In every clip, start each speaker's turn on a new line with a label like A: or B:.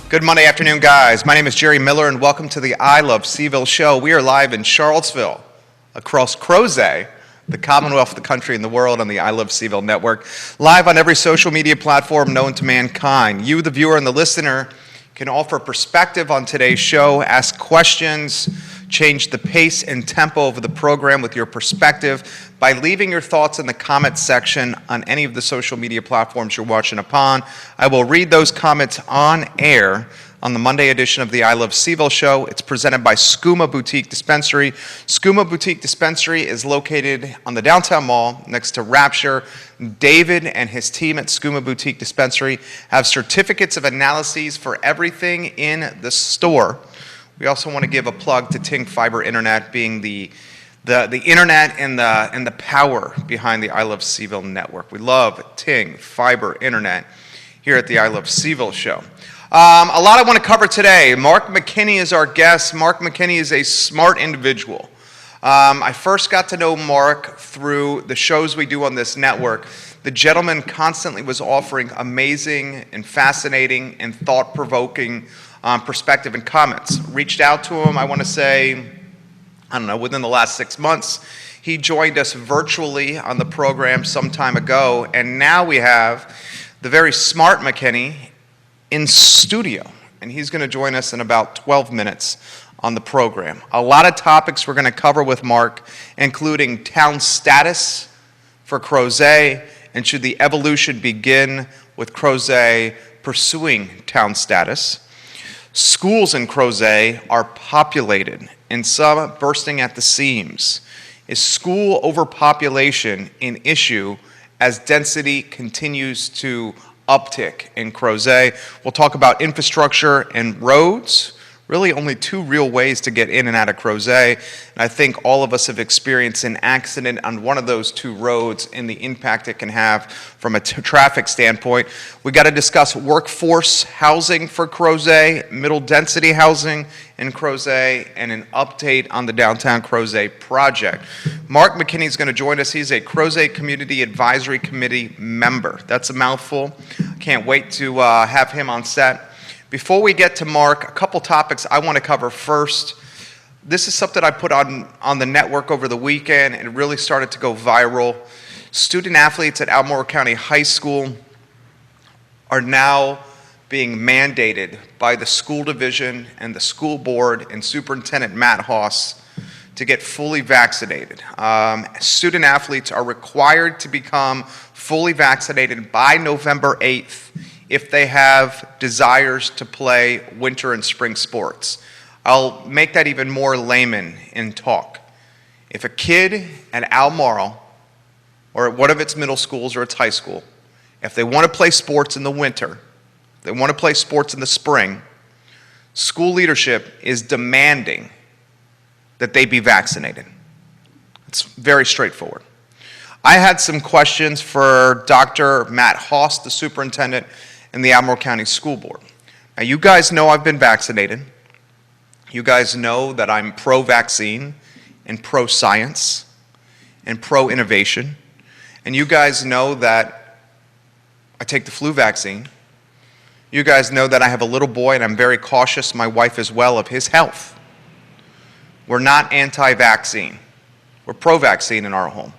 A: Good Monday afternoon, guys. My name is Jerry Miller, and welcome to the I Love CVille Show. We are live in Charlottesville, across Crozet, the Commonwealth, the country, and the world on the I Love CVille Network. Live on every social media platform known to mankind. You, the viewer and the listener, can offer perspective on today's show, ask questions, change the pace and tempo of the program with your perspective by leaving your thoughts in the comments section on any of the social media platforms you're watching upon. I will read those comments on air on the Monday edition of the I Love CVille Show. It's presented by Skooma Boutique Dispensary. Skooma Boutique Dispensary is located on the downtown mall next to Rapture. David and his team at Skooma Boutique Dispensary have certificates of analyses for everything in the store. We also want to give a plug to Ting Fiber Internet, being the internet and the power behind the I Love CVille Network. We love Ting Fiber Internet here at the I Love CVille Show. A lot I want to cover today. Marc McKenney is our guest. Marc McKenney is a smart individual. I first got to know Marc through the shows we do on this network. The gentleman constantly was offering amazing and fascinating and thought-provoking perspective and comments. Reached out to him, I want to say, within the last 6 months. He joined us virtually on the program some time ago, and now we have the very smart McKenney in studio, and he's going to join us in about 12 minutes on the program. A lot of topics we're going to cover with Marc, including town status for Crozet, and should the evolution begin with Crozet pursuing town status. Schools in Crozet are populated, and some bursting at the seams. Is school overpopulation an issue as density continues to uptick in Crozet? We'll talk about infrastructure and roads. Really only two real ways to get in and out of Crozet. And I think all of us have experienced an accident on one of those two roads and the impact it can have from a traffic standpoint. We got to discuss workforce housing for Crozet, middle density housing in Crozet, and an update on the downtown Crozet project. Marc McKenney is going to join us. He's a Crozet Community Advisory Committee member. That's a mouthful. Can't wait to have him on set. Before we get to Marc, a couple topics I want to cover first. This is something I put on the network over the weekend, and it really started to go viral. Student athletes at Elmore County High School are now being mandated by the school division and the school board and Superintendent Matt Haas to get fully vaccinated. Student athletes are required to become fully vaccinated by November 8th. If they have desires to play winter and spring sports. I'll make that even more layman in talk. If a kid at Elmore or at one of its middle schools or its high school, if they want to play sports in the winter, if they want to play sports in the spring, school leadership is demanding that they be vaccinated. It's very straightforward. I had some questions for Dr. Matt Haas, the superintendent, and the Elmore County School Board. Now, you guys know I've been vaccinated. You guys know that I'm pro-vaccine and pro-science and pro-innovation. And you guys know that I take the flu vaccine. You guys know that I have a little boy and I'm very cautious, my wife as well, of his health. We're not anti-vaccine. We're pro-vaccine in our home.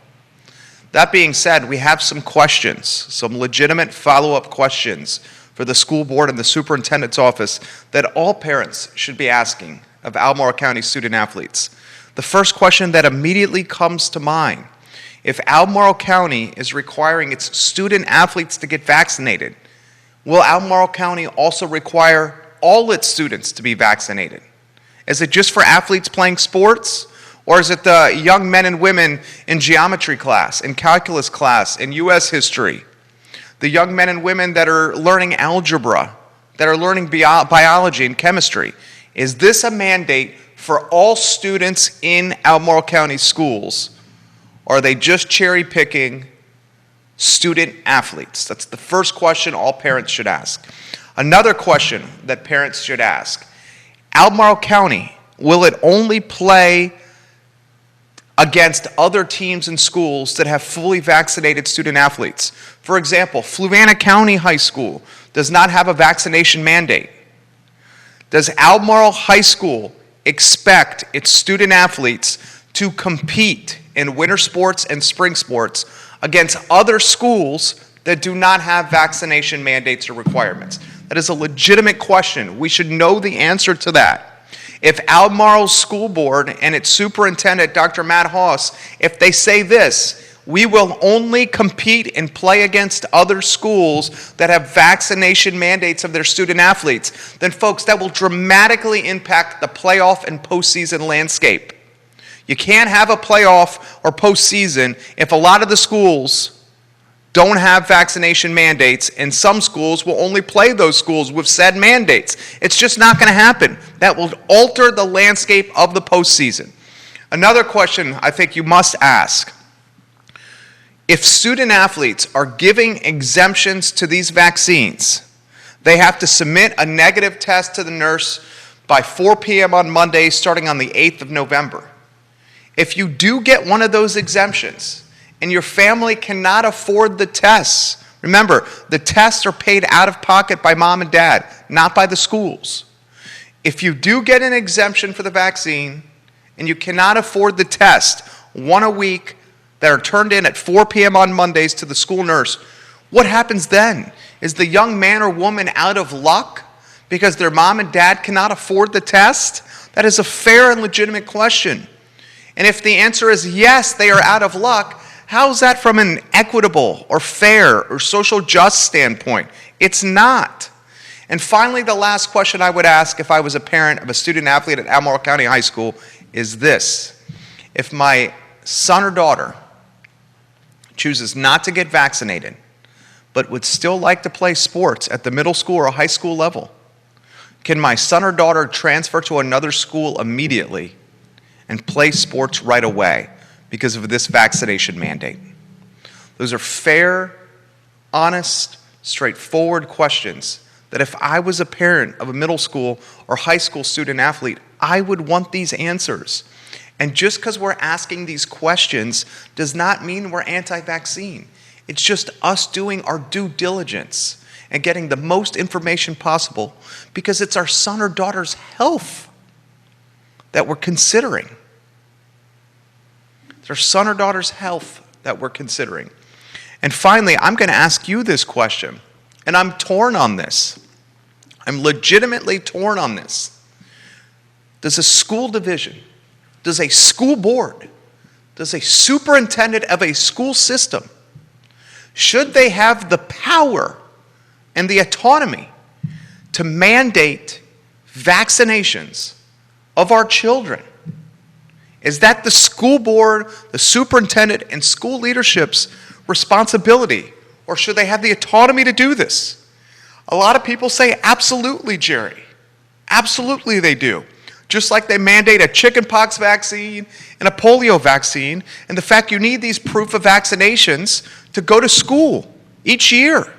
A: That being said, we have some questions, some legitimate follow-up questions for the school board and the superintendent's office that all parents should be asking of Elmore County student athletes. The first question that immediately comes to mind, if Elmore County is requiring its student athletes to get vaccinated, will Elmore County also require all its students to be vaccinated? Is it just for athletes playing sports? Or is it the young men and women in geometry class, in calculus class, in U.S. history? The young men and women that are learning algebra, that are learning biology and chemistry. Is this a mandate for all students in Elmore County schools? Or are they just cherry picking student athletes? That's the first question all parents should ask. Another question that parents should ask. Elmore County, will it only play against other teams and schools that have fully vaccinated student athletes? For example, Fluvanna County High School does not have a vaccination mandate. Does Albemarle High School expect its student athletes to compete in winter sports and spring sports against other schools that do not have vaccination mandates or requirements? That is a legitimate question. We should know the answer to that. If Albemarle's school board and its superintendent, Dr. Matt Haas, if they say this, we will only compete and play against other schools that have vaccination mandates of their student athletes, then folks, that will dramatically impact the playoff and postseason landscape. You can't have a playoff or postseason if a lot of the schools don't have vaccination mandates, and some schools will only play those schools with said mandates. It's just not going to happen. That will alter the landscape of the postseason. Another question I think you must ask: if student athletes are giving exemptions to these vaccines, they have to submit a negative test to the nurse by 4 p.m. on Monday, starting on the 8th of November. If you do get one of those exemptions and your family cannot afford the tests, remember, the tests are paid out of pocket by mom and dad, not by the schools. If you do get an exemption for the vaccine and you cannot afford the test, one a week, that are turned in at 4 p.m. on Mondays to the school nurse, what happens then? Is the young man or woman out of luck because their mom and dad cannot afford the test? That is a fair and legitimate question. And if the answer is yes, they are out of luck, how is that from an equitable or fair or social just standpoint? It's not. And finally, the last question I would ask if I was a parent of a student athlete at Elmore County High School is this: if my son or daughter chooses not to get vaccinated, but would still like to play sports at the middle school or high school level, can my son or daughter transfer to another school immediately and play sports right away because of this vaccination mandate? Those are fair, honest, straightforward questions that if I was a parent of a middle school or high school student athlete, I would want these answers. And just because we're asking these questions does not mean we're anti-vaccine. It's just us doing our due diligence and getting the most information possible because it's our son or daughter's health that we're considering. It's our son or daughter's health that we're considering. And finally, I'm going to ask you this question, and I'm torn on this. I'm legitimately torn on this. Does a school division, does a school board, does a superintendent of a school system, should they have the power and the autonomy to mandate vaccinations of our children? Is that the school board, the superintendent, and school leadership's responsibility? Or should they have the autonomy to do this? A lot of people say, absolutely, Jerry. Absolutely they do. Just like they mandate a chickenpox vaccine and a polio vaccine, and the fact you need these proof of vaccinations to go to school each year.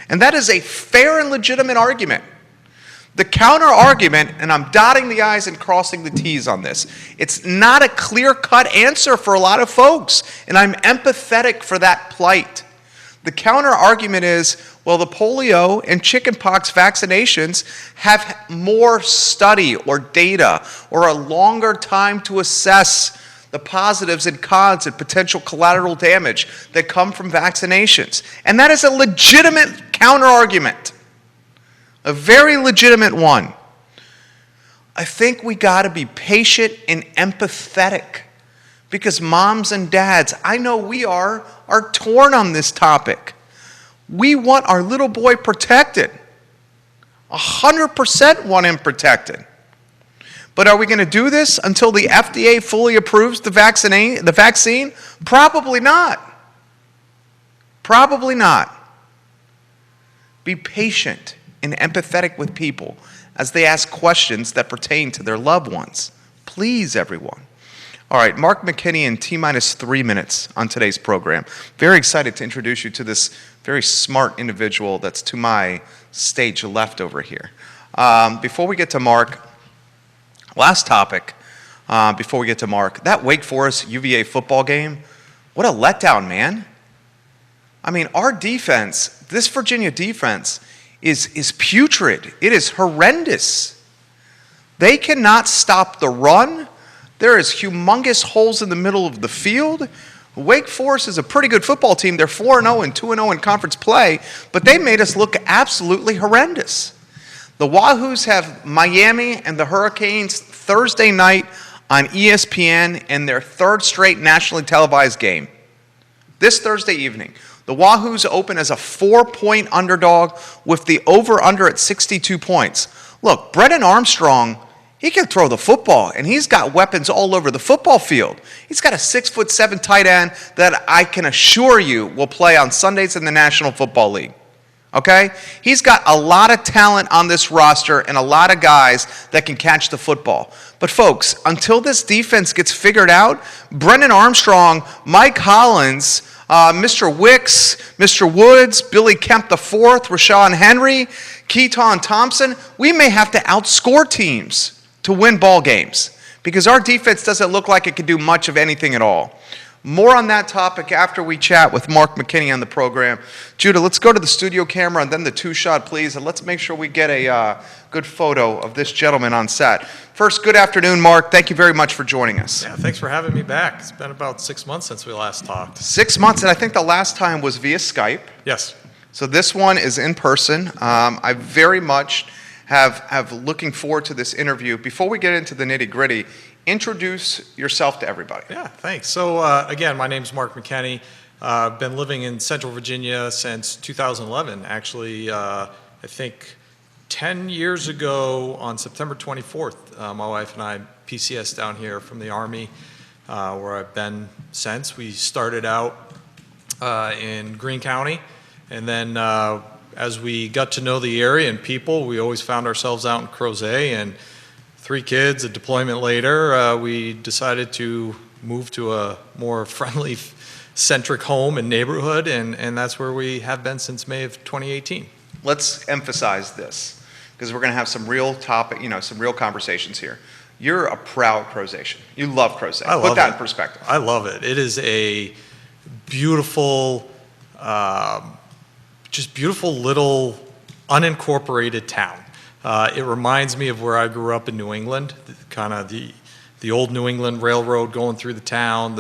A: And that is a fair and legitimate argument. The counter argument, and I'm dotting the I's and crossing the T's on this, it's not a clear-cut answer for a lot of folks, and I'm empathetic for that plight. The counter argument is, well, the polio and chickenpox vaccinations have more study or data or a longer time to assess the positives and cons and potential collateral damage that come from vaccinations. And that is a legitimate counter argument, a very legitimate one. I think we got to be patient and empathetic because moms and dads, I know we are torn on this topic. We want our little boy protected. 100% want him protected. But are we going to do this until the FDA fully approves the vaccine? Probably not. Probably not. Be patient and empathetic with people as they ask questions that pertain to their loved ones. Please, everyone. All right, Marc McKenney in T-minus 3 minutes on today's program. Very excited to introduce you to this very smart individual that's to my stage left over here. Before we get to Marc, last topic, before we get to Marc, that Wake Forest UVA football game, what a letdown, man. I mean, our defense, this Virginia defense, is putrid. It is horrendous. They cannot stop the run. There is humongous holes in the middle of the field. Wake Forest is a pretty good football team. They're 4-0 and 2-0 in conference play, but they made us look absolutely horrendous. The Wahoos have Miami and the Hurricanes Thursday night on ESPN in their third straight nationally televised game. This Thursday evening, the Wahoos open as a 4-point underdog with the over-under at 62 points. Look, Brennan Armstrong, he can throw the football, and he's got weapons all over the football field. He's got a 6'7" tight end that I can assure you will play on Sundays in the National Football League. Okay? He's got a lot of talent on this roster and a lot of guys that can catch the football. But folks, until this defense gets figured out, Brennan Armstrong, Mike Hollins, Mr. Wicks, Mr. Woods, Billy Kemp IV, Rashawn Henry, Keaton Thompson, we may have to outscore teams to win ball games because our defense doesn't look like it can do much of anything at all. More on that topic after we chat with Marc McKenney on the program. Judah, let's go to the studio camera and then the two-shot, please, and let's make sure we get a good photo of this gentleman on set. First, good afternoon, Marc. Thank you very much for joining us.
B: Yeah, thanks for having me back. It's been about 6 months since we last talked.
A: 6 months, and I think the last time was via Skype.
B: Yes.
A: So this one is in person. I very much have looking forward to this interview. Before we get into the nitty-gritty, introduce yourself to everybody.
B: Yeah, thanks. So again, my name's Marc McKenney. I've been living in Central Virginia since 2011. Actually, I think 10 years ago on September 24th, my wife and I PCS down here from the Army, where I've been since. We started out in Greene County, and then as we got to know the area and people, we always found ourselves out in Crozet, and 3 kids, a deployment later, we decided to move to a more friendly centric home and neighborhood, and that's where we have been since May of 2018.
A: Let's emphasize this because we're going to have some real some real conversations here. You're a proud Crozetian. You love Crozet.
B: I love
A: Put that
B: it.
A: in perspective.
B: I love it. It is a beautiful, just beautiful little unincorporated town. It reminds me of where I grew up in New England, kind of the old New England Railroad going through the town,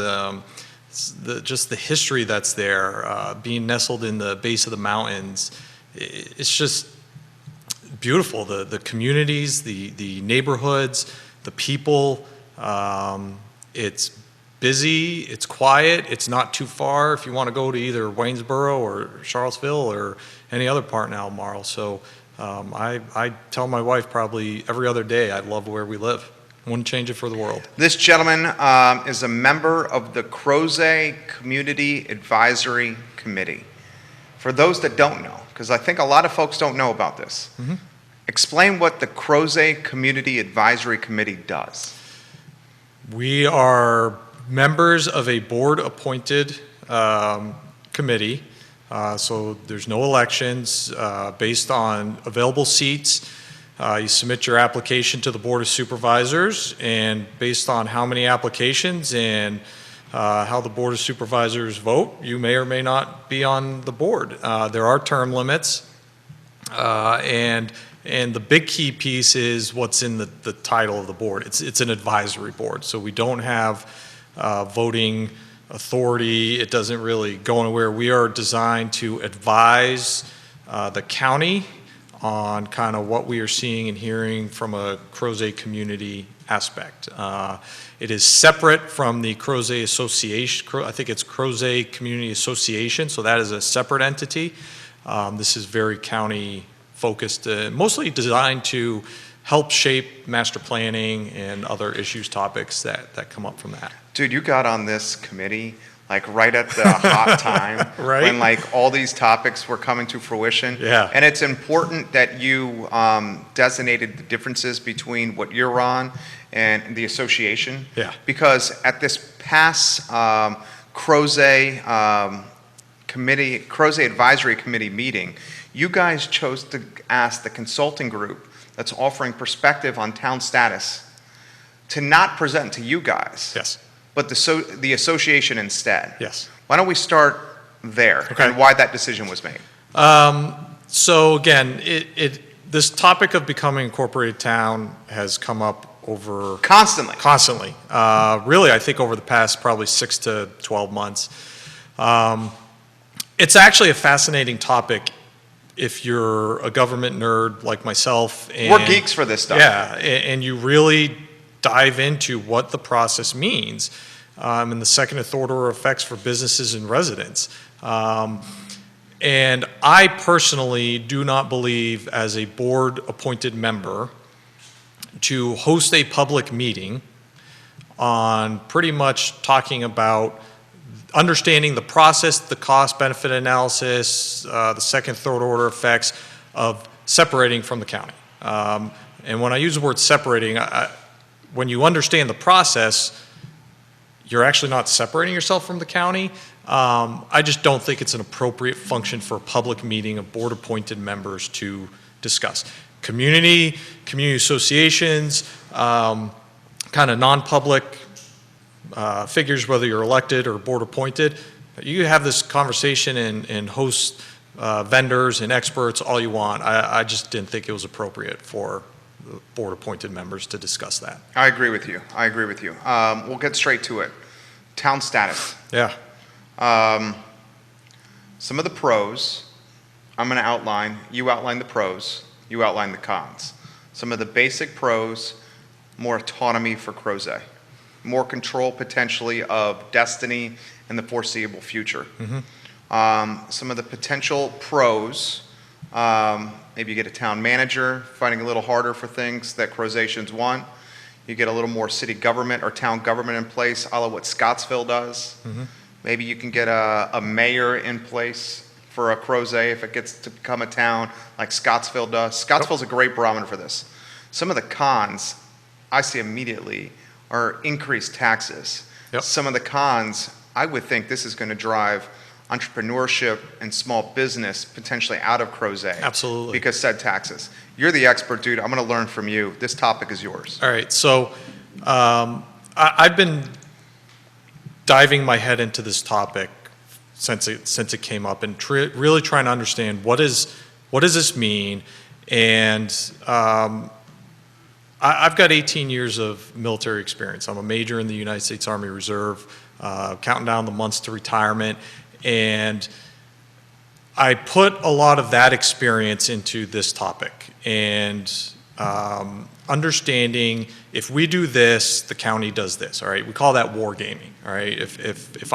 B: just the history that's there, being nestled in the base of the mountains. It's just beautiful. The communities, the neighborhoods, the people. It's busy, it's quiet, it's not too far if you want to go to either Waynesboro or Charlottesville or any other part in Albemarle. So I tell my wife probably every other day I love where we live. Wouldn't change it for the world.
A: This gentleman is a member of the Crozet Community Advisory Committee. For those that don't know, because I think a lot of folks don't know about this, explain what the Crozet Community Advisory Committee does.
B: We are members of a board-appointed committee. So there's no elections based on available seats. You submit your application to the Board of Supervisors, and based on how many applications and how the Board of Supervisors vote, you may or may not be on the board. There are term limits, and the big key piece is what's in the title of the board. It's an advisory board, so we don't have voting authority. It doesn't really go anywhere. We are designed to advise the county on kind of what we are seeing and hearing from a Crozet community aspect. It is separate from the Crozet Association. I think it's Crozet Community Association, so that is a separate entity. This is very county focused, mostly designed to help shape master planning and other issues, topics that come up from that.
A: Dude, you got on this committee like right at the hot time
B: Right?
A: when like all these topics were coming to fruition.
B: Yeah.
A: And it's important that you designated the differences between what you're on and the association.
B: Yeah.
A: Because at this past Crozet Advisory Committee meeting, you guys chose to ask the consulting group that's offering perspective on town status to not present to you guys.
B: Yes.
A: But the association instead.
B: Yes.
A: Why don't we start there
B: Okay.
A: and why that decision was made?
B: So again, this topic of becoming a incorporated town has come up over
A: Constantly.
B: constantly. Really, I think over the past probably 6 to 12 months. It's actually a fascinating topic if you're a government nerd like myself. And,
A: We're geeks for this stuff.
B: Yeah, and you really dive into what the process means and the second and third order effects for businesses and residents. And I personally do not believe, as a board-appointed member, to host a public meeting on pretty much talking about understanding the process, the cost-benefit analysis, the second, third order effects of separating from the county. And when I use the word separating, when you understand the process, you're actually not separating yourself from the county. I just don't think it's an appropriate function for a public meeting of board-appointed members to discuss. Community associations, kind of non-public figures, whether you're elected or board-appointed, you have this conversation and host vendors and experts all you want. I just didn't think it was appropriate for the board-appointed members to discuss that.
A: I agree with you. We'll get straight to it. Town status.
B: Yeah.
A: Some of the pros, I'm going to outline. You outline the pros. You outline the cons. Some of the basic pros: more autonomy for Crozet, more control potentially of destiny in the foreseeable future. Some of the potential pros: maybe you get a town manager fighting a little harder for things that Crozetians want. You get a little more city government or town government in place, a la what Scottsville does. Maybe you can get a mayor in place for a Crozet if it gets to become a town like Scottsville does. Scottsville's a great barometer for this. Some of the cons I see immediately are increased taxes. Some of the cons, I would think this is going to drive entrepreneurship and small business potentially out of Crozet.
B: Absolutely.
A: Because said taxes. You're the expert, dude. I'm going to learn from you. This topic is yours.
B: All right. So I've been diving my head into this topic since it came up, and really trying to understand what does this mean. And I've got 18 years of military experience. I'm a major in the United States Army Reserve, counting down the months to retirement. And I put a lot of that experience into this topic, and understanding if we do this, the county does this. All right, we call that wargaming. All right, if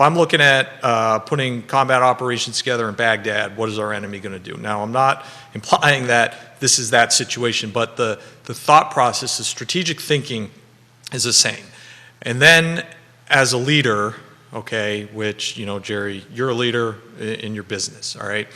B: I'm looking at putting combat operations together in Baghdad, what is our enemy going to do? Now, I'm not implying that this is that situation, but the thought process, the strategic thinking is the same. And then as a leader, okay, which, you know, Jerry, you're a leader in your business, all right?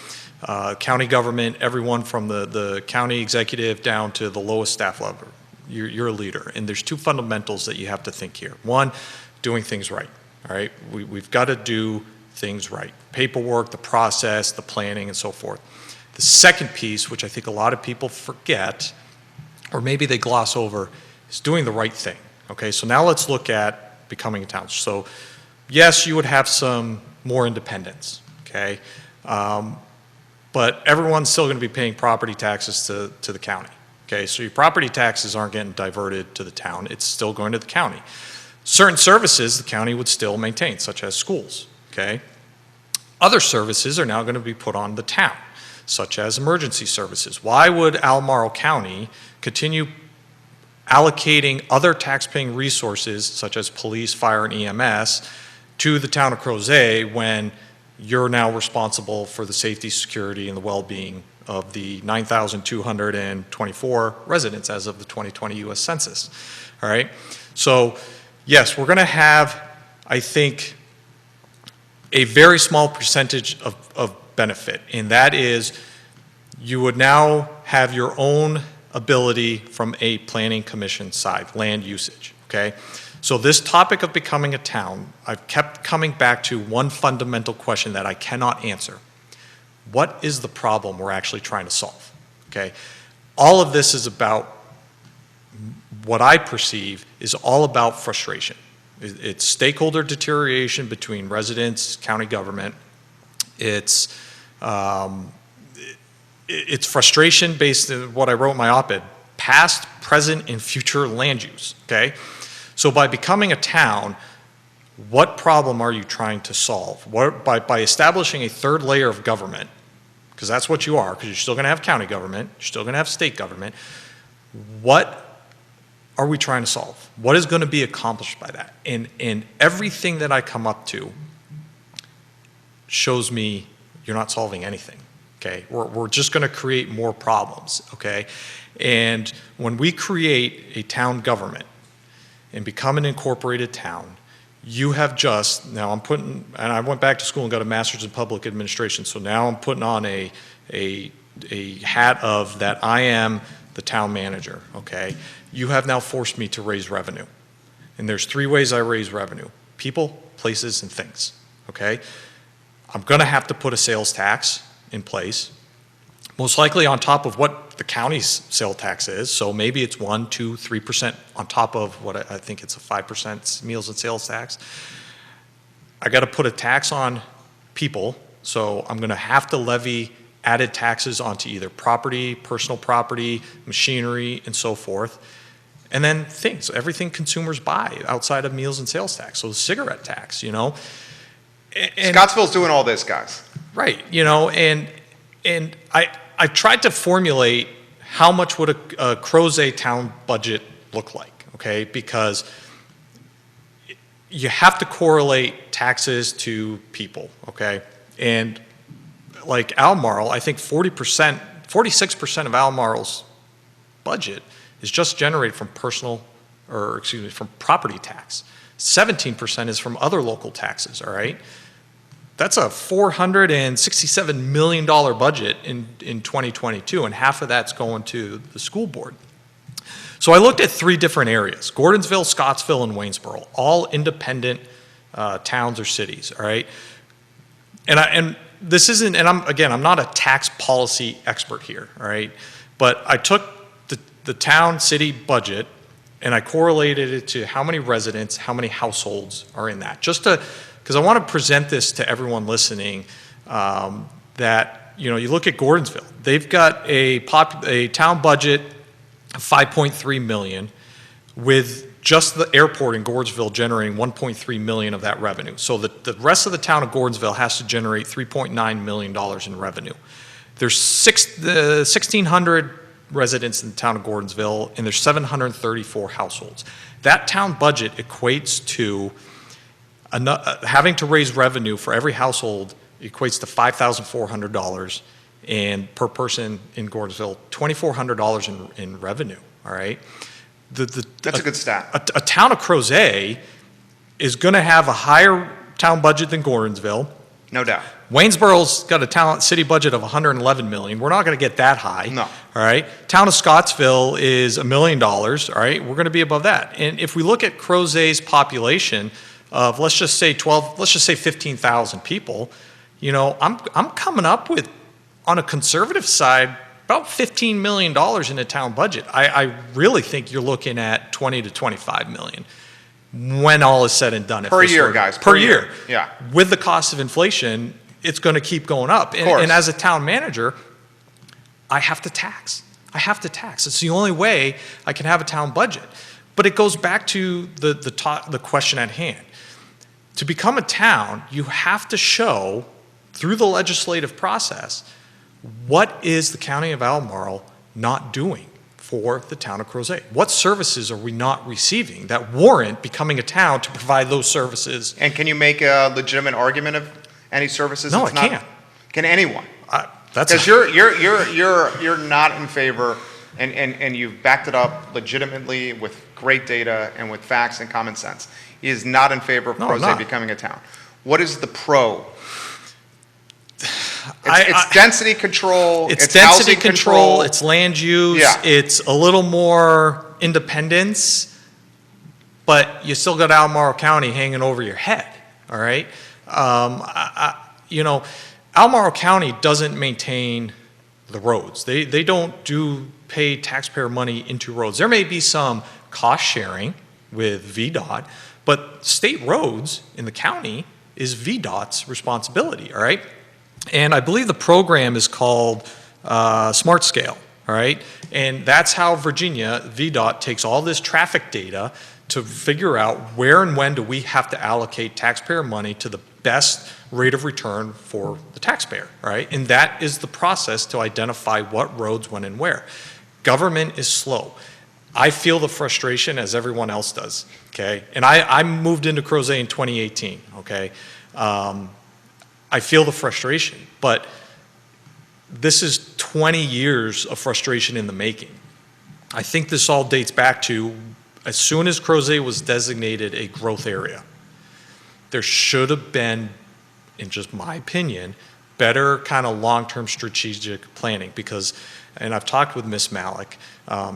B: County government, everyone from the county executive down to the lowest staff level, you're a leader. And there's two fundamentals that you have to think here. One, doing things right, all right? We've got to do things right. Paperwork, the process, the planning, and so forth. The second piece, which I think a lot of people forget, or maybe they gloss over, is doing the right thing, okay? So now let's look at becoming a town. So yes, you would have some more independence, okay? But everyone's still going to be paying property taxes to the county, okay? So your property taxes aren't getting diverted to the town. It's still going to the county. Certain services the county would still maintain, such as schools, okay? Other services are now going to be put on the town, such as emergency services. Why would Albemarle County continue allocating other tax-paying resources, such as police, fire, and EMS, to the town of Crozet when you're now responsible for the safety, security, and the well-being of the 9,224 residents as of the 2020 U.S. Census, all right? So, yes, we're going to have, I think, a very small percentage of benefit, and that is you would now have your own ability from a planning commission side, land usage, okay? So this topic of becoming a town, I've kept coming back to one fundamental question that I cannot answer. What is the problem we're actually trying to solve, okay? All of this is about, what I perceive is all about frustration. It's stakeholder deterioration between residents, county government. It's it's frustration based on what I wrote in my op-ed, past, present, and future land use, okay? So by becoming a town, what problem are you trying to solve? By establishing a third layer of government, because that's what you are, because you're still going to have county government, you're still going to have state government, what are we trying to solve? What is going to be accomplished by that? And everything that I come up to shows me you're not solving anything, okay? We're just going to create more problems, okay? And when we create a town government and become an incorporated town, you have just, now I'm putting, and I went back to school and got a master's in public administration, so now I'm putting on a hat of that I am the town manager, okay? You have now forced me to raise revenue. And there's 3 ways I raise revenue: people, places, and things, okay? I'm gonna have to put a sales tax in place, most likely on top of what the county's sales tax is, so maybe it's 1%, 2%, 3% on top of what I think it's a 5% meals and sales tax. I gotta put a tax on people, so I'm gonna have to levy added taxes onto either property, personal property, machinery, and so forth. And then things, everything consumers buy outside of meals and sales tax, so the cigarette tax, you know. And,
A: Scottsville's doing all this, guys.
B: right, you know, and I tried to formulate how much would a Crozet town budget look like, okay? Because you have to correlate taxes to people, okay? And like Albemarle, I think 46% of Albemarle's budget is just generated from from property tax. 17% is from other local taxes, all right? That's a $467 million budget in 2022, and half of that's going to the school board. So I looked at 3 different areas: Gordonsville, Scottsville, and Waynesboro, all independent towns or cities, all right? And this isn't, and I'm not a tax policy expert here, all right? But I took the town city budget and I correlated it to how many residents, how many households are in that, just to, because I want to present this to everyone listening, that, you know, you look at Gordonsville, they've got a town budget of $5.3 million, with just the airport in Gordonsville generating $1.3 million of that revenue. So the rest of the town of Gordonsville has to generate $3.9 million in revenue. There's 1,600 residents in the town of Gordonsville, and there's 734 households. That town budget equates to having to raise revenue for every household, equates to $5,400, and per person in Gordonsville, $2,400 in revenue, all right?
A: That's a good stat.
B: A town of Crozet is going to have a higher town budget than Gordonsville.
A: No doubt.
B: Waynesboro's got a city budget of $111 million. We're not going to get that high.
A: No.
B: All right. Town of Scottsville is $1 million. All right. We're going to be above that. And if we look at Crozet's population of, let's just say 15,000 people, you know, I'm coming up with, on a conservative side, about $15 million in a town budget. I really think you're looking at 20 to 25 million when all is said and done.
A: Per year, guys.
B: Per year.
A: Yeah.
B: With the cost of inflation, it's going to keep going up. And as a town manager, I have to tax. It's the only way I can have a town budget. But it goes back to the question at hand. To become a town, you have to show, through the legislative process, what is the county of Albemarle not doing for the town of Crozet? What services are we not receiving that warrant becoming a town to provide those services?
A: And can you make a legitimate argument of any services?
B: No, I can't.
A: Can anyone?
B: That's
A: Because you're not in favor, and you've backed it up legitimately with great data and with facts and common sense. He is not in favor of Crozet becoming a town. What is the pro? It's density control.
B: It's density
A: housing
B: control. It's land use.
A: Yeah.
B: It's a little more independence, but you still got Albemarle County hanging over your head. All right, you know, Albemarle County doesn't maintain the roads. They don't pay taxpayer money into roads. There may be some cost sharing with VDOT, but state roads in the county is VDOT's responsibility. All right. And I believe the program is called smart scale, all right? And that's how Virginia, VDOT, takes all this traffic data to figure out where and when do we have to allocate taxpayer money to the best rate of return for the taxpayer, right? And that is the process to identify what roads, when, and where. Government is slow. I feel the frustration as everyone else does, okay? And I moved into Crozet in 2018, okay? I feel the frustration, but this is 20 years of frustration in the making. I think this all dates back to as soon as Crozet was designated a growth area, there should have been, in just my opinion, better kind of long-term strategic planning because, and I've talked with Ms. Malik,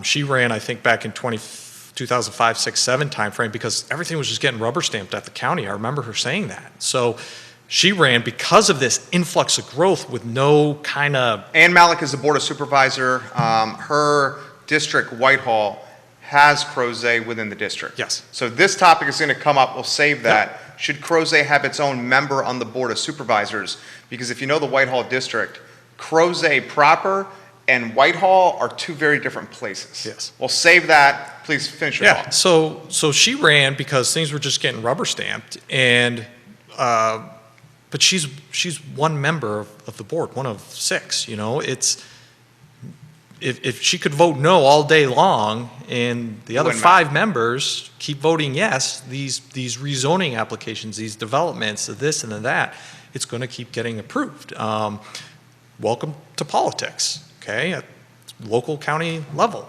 B: she ran, I think, back in 2005, 6, 7 timeframe because everything was just getting rubber stamped at the county. I remember her saying that. So she ran because of this influx of growth with no kind of...
A: Ann Malik is the board of supervisor. Her district, Whitehall, has Crozet within the district.
B: Yes.
A: So this topic is going to come up. We'll save that.
B: Yep.
A: Should Crozet have its own member on the board of supervisors? Because if you know the Whitehall district, Crozet proper and Whitehall are two very different places.
B: Yes.
A: We'll save that. Please finish your
B: Yeah,
A: thought.
B: so she ran because things were just getting rubber stamped, and but she's one member of the board, one of 6. You know, it's if she could vote no all day long, and the other 5 members keep voting yes, these rezoning applications, these developments, this and that, it's going to keep getting approved. Welcome to politics, okay, at local county level.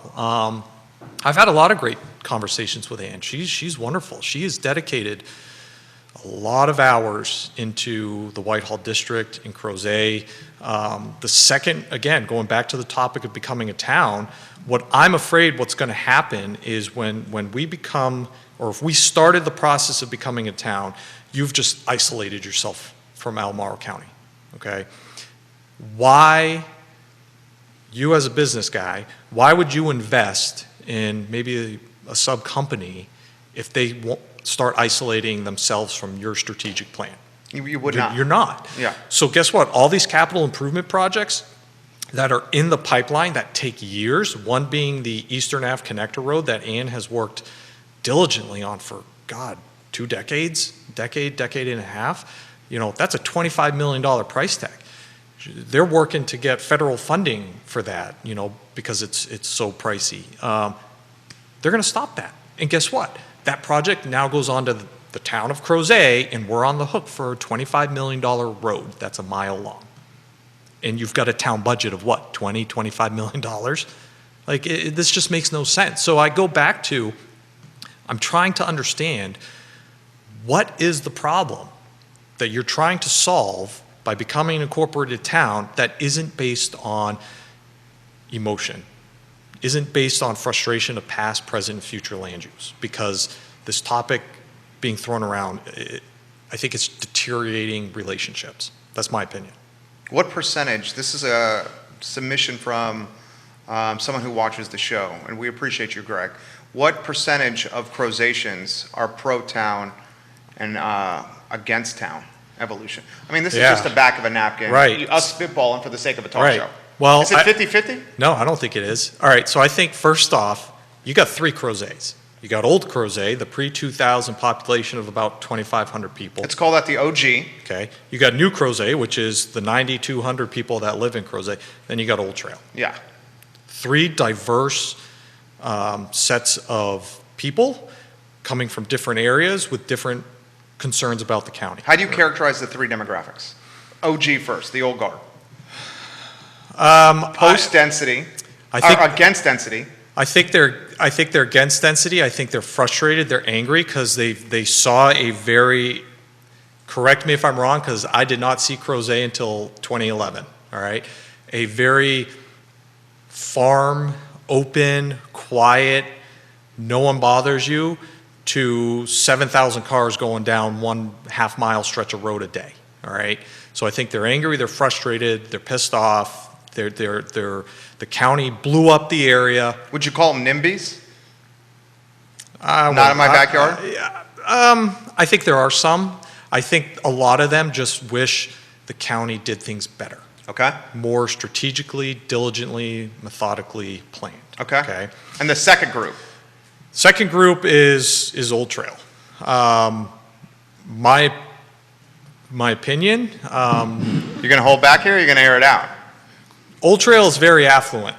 B: I've had a lot of great conversations with Ann. She's wonderful. She has dedicated a lot of hours into the Whitehall district in Crozet. The second, again, going back to the topic of becoming a town, what I'm afraid what's going to happen is when we become, or if we started the process of becoming a town, you've just isolated yourself from Elmore County, okay? Why, you as a business guy, why would you invest in maybe a sub-company if they won't start isolating themselves from your strategic plan?
A: You would not.
B: You're not.
A: Yeah.
B: So guess what? All these capital improvement projects that are in the pipeline that take years, one being the Eastern Ave Connector Road that Ann has worked diligently on for, God, 2 decades, decade and a half. You know, that's a $25 million price tag. They're working to get federal funding for that, you know, because it's so pricey. They're going to stop that. And guess what? That project now goes on to the town of Crozet, and we're on the hook for a $25 million road that's a mile long. And you've got a town budget of what, $25 million? Like, this just makes no sense. So I go back to, I'm trying to understand what is the problem that you're trying to solve by becoming an incorporated town that isn't based on emotion, isn't based on frustration of past, present, and future land use. Because this topic being thrown around, I think it's deteriorating relationships. That's my opinion.
A: What percentage, this is a submission from someone who watches the show, and we appreciate you, Greg. What percentage of Crozetians are pro-town and against town evolution? I mean, this is just the back of a napkin.
B: Right.
A: Us spitballing for the sake of a talk show.
B: Well,
A: is it 50-50?
B: No, I don't think it is. All right, so I think first off, you got 3 Crozets. You got Old Crozet, the pre-2000 population of about 2,500 people.
A: Let's call that the OG.
B: Okay. You got New Crozet, which is the 9,200 people that live in Crozet. Then you got Old Trail.
A: Yeah.
B: 3 diverse sets of people coming from different areas with different concerns about the county.
A: How do you characterize the 3 demographics? OG first, the old guard. Post-density, against density.
B: I think they're against density. I think they're frustrated. They're angry because they saw a very, correct me if I'm wrong, because I did not see Crozet until 2011. All right, a very farm, open, quiet, no one bothers you, to 7,000 cars going down 1/2 mile stretch of road a day. All right, so I think they're angry. They're frustrated. They're pissed off. The county blew up the area.
A: Would you call them NIMBYs? Not in my backyard?
B: I think there are some. I think a lot of them just wish the county did things better.
A: Okay.
B: more strategically, diligently, methodically planned.
A: Okay. And the second group?
B: Second group is Old Trail. My opinion,
A: You're going to hold back here, or you're going to air it out?
B: Old Trail is very affluent.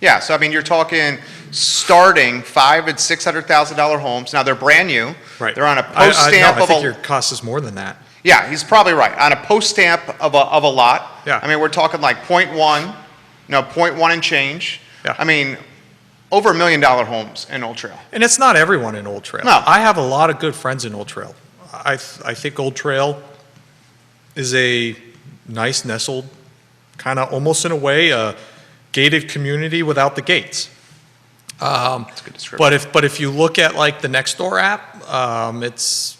A: Yeah, so I mean, you're talking starting $500,000 and $600,000 homes. Now they're brand new.
B: Right.
A: They're on a post stamp
B: I
A: of
B: think
A: a.
B: your cost is more than that.
A: Yeah, he's probably right. On a post stamp of a lot.
B: Yeah.
A: I mean, we're talking like 0.1, 0.1 and change.
B: Yeah.
A: I mean, over $1 million homes in Old Trail.
B: And it's not everyone in Old Trail.
A: No.
B: I have a lot of good friends in Old Trail. I think Old Trail is a nice nestled, kind of almost in a way, a gated community without the gates.
A: That's a good description.
B: But if you look at like the Nextdoor app, it's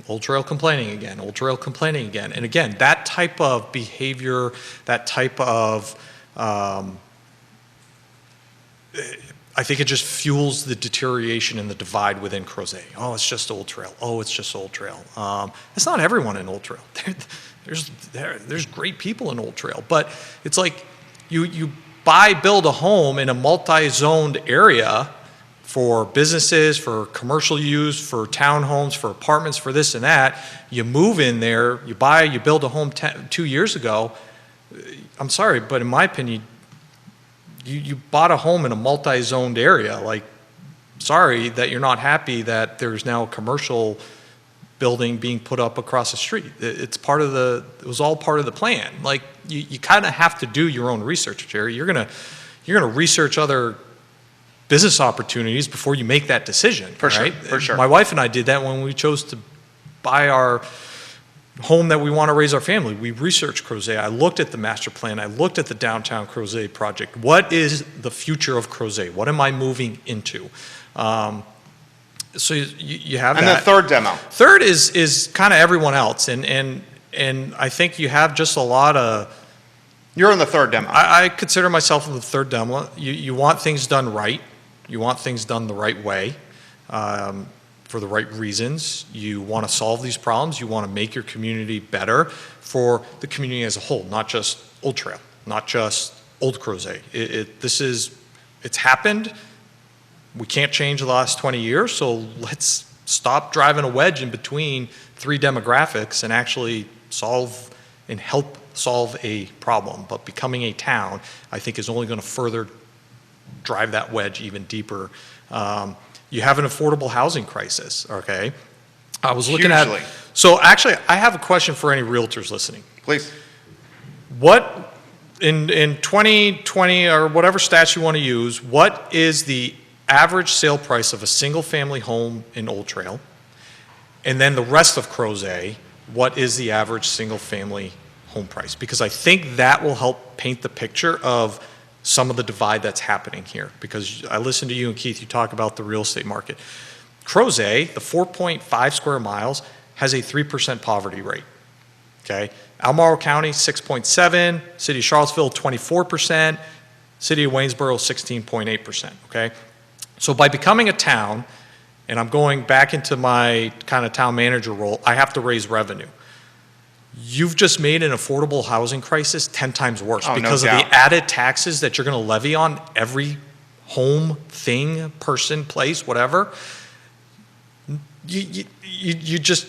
B: Old Trail complaining again, Old Trail complaining again. And again, that type of behavior, that type of, I think it just fuels the deterioration and the divide within Crozet. Oh, it's just Old Trail. Oh, it's just Old Trail. It's not everyone in Old Trail. There's great people in Old Trail, but it's like you build a home in a multi-zoned area for businesses, for commercial use, for townhomes, for apartments, for this and that. You move in there, you build a home 2 years ago. I'm sorry, but in my opinion, you bought a home in a multi-zoned area. Like, sorry that you're not happy that there's now a commercial building being put up across the street. It was all part of the plan. Like, you kind of have to do your own research, Jerry. You're gonna research other business opportunities before you make that decision.
A: For sure,
B: right?
A: for sure.
B: My wife and I did that when we chose to buy our home that we want to raise our family. We researched Crozet. I looked at the master plan. I looked at the downtown Crozet project. What is the future of Crozet? What am I moving into? So you have
A: and
B: that.
A: the third demo?
B: Third is kind of everyone else, and I think you have just a lot of.
A: You're in the third demo.
B: I consider myself in the third demo. You want things done right. You want things done the right way, for the right reasons. You want to solve these problems. You want to make your community better for the community as a whole, not just Old Trail, not just Old Crozet. It's happened. We can't change the last 20 years, so let's stop driving a wedge in between three demographics and actually solve and help solve a problem. But becoming a town, I think, is only going to further drive that wedge even deeper. You have an affordable housing crisis, okay? I was looking
A: Hugely.
B: at, so actually, I have a question for any realtors listening.
A: Please.
B: What, in 2020 or whatever stats you want to use, what is the average sale price of a single-family home in Old Trail? And then the rest of Crozet, what is the average single-family home price? Because I think that will help paint the picture of some of the divide that's happening here. Because I listened to you and Keith, you talk about the real estate market. Crozet, the 4.5 square miles, has a 3% poverty rate, okay? Elmore County, 6.7, City of Charlottesville, 24%, City of Waynesboro, 16.8%, okay? So by becoming a town, and I'm going back into my kind of town manager role, I have to raise revenue. You've just made an affordable housing crisis 10 times worse because of the added taxes that you're going to levy on every home, thing, person, place, whatever. You just...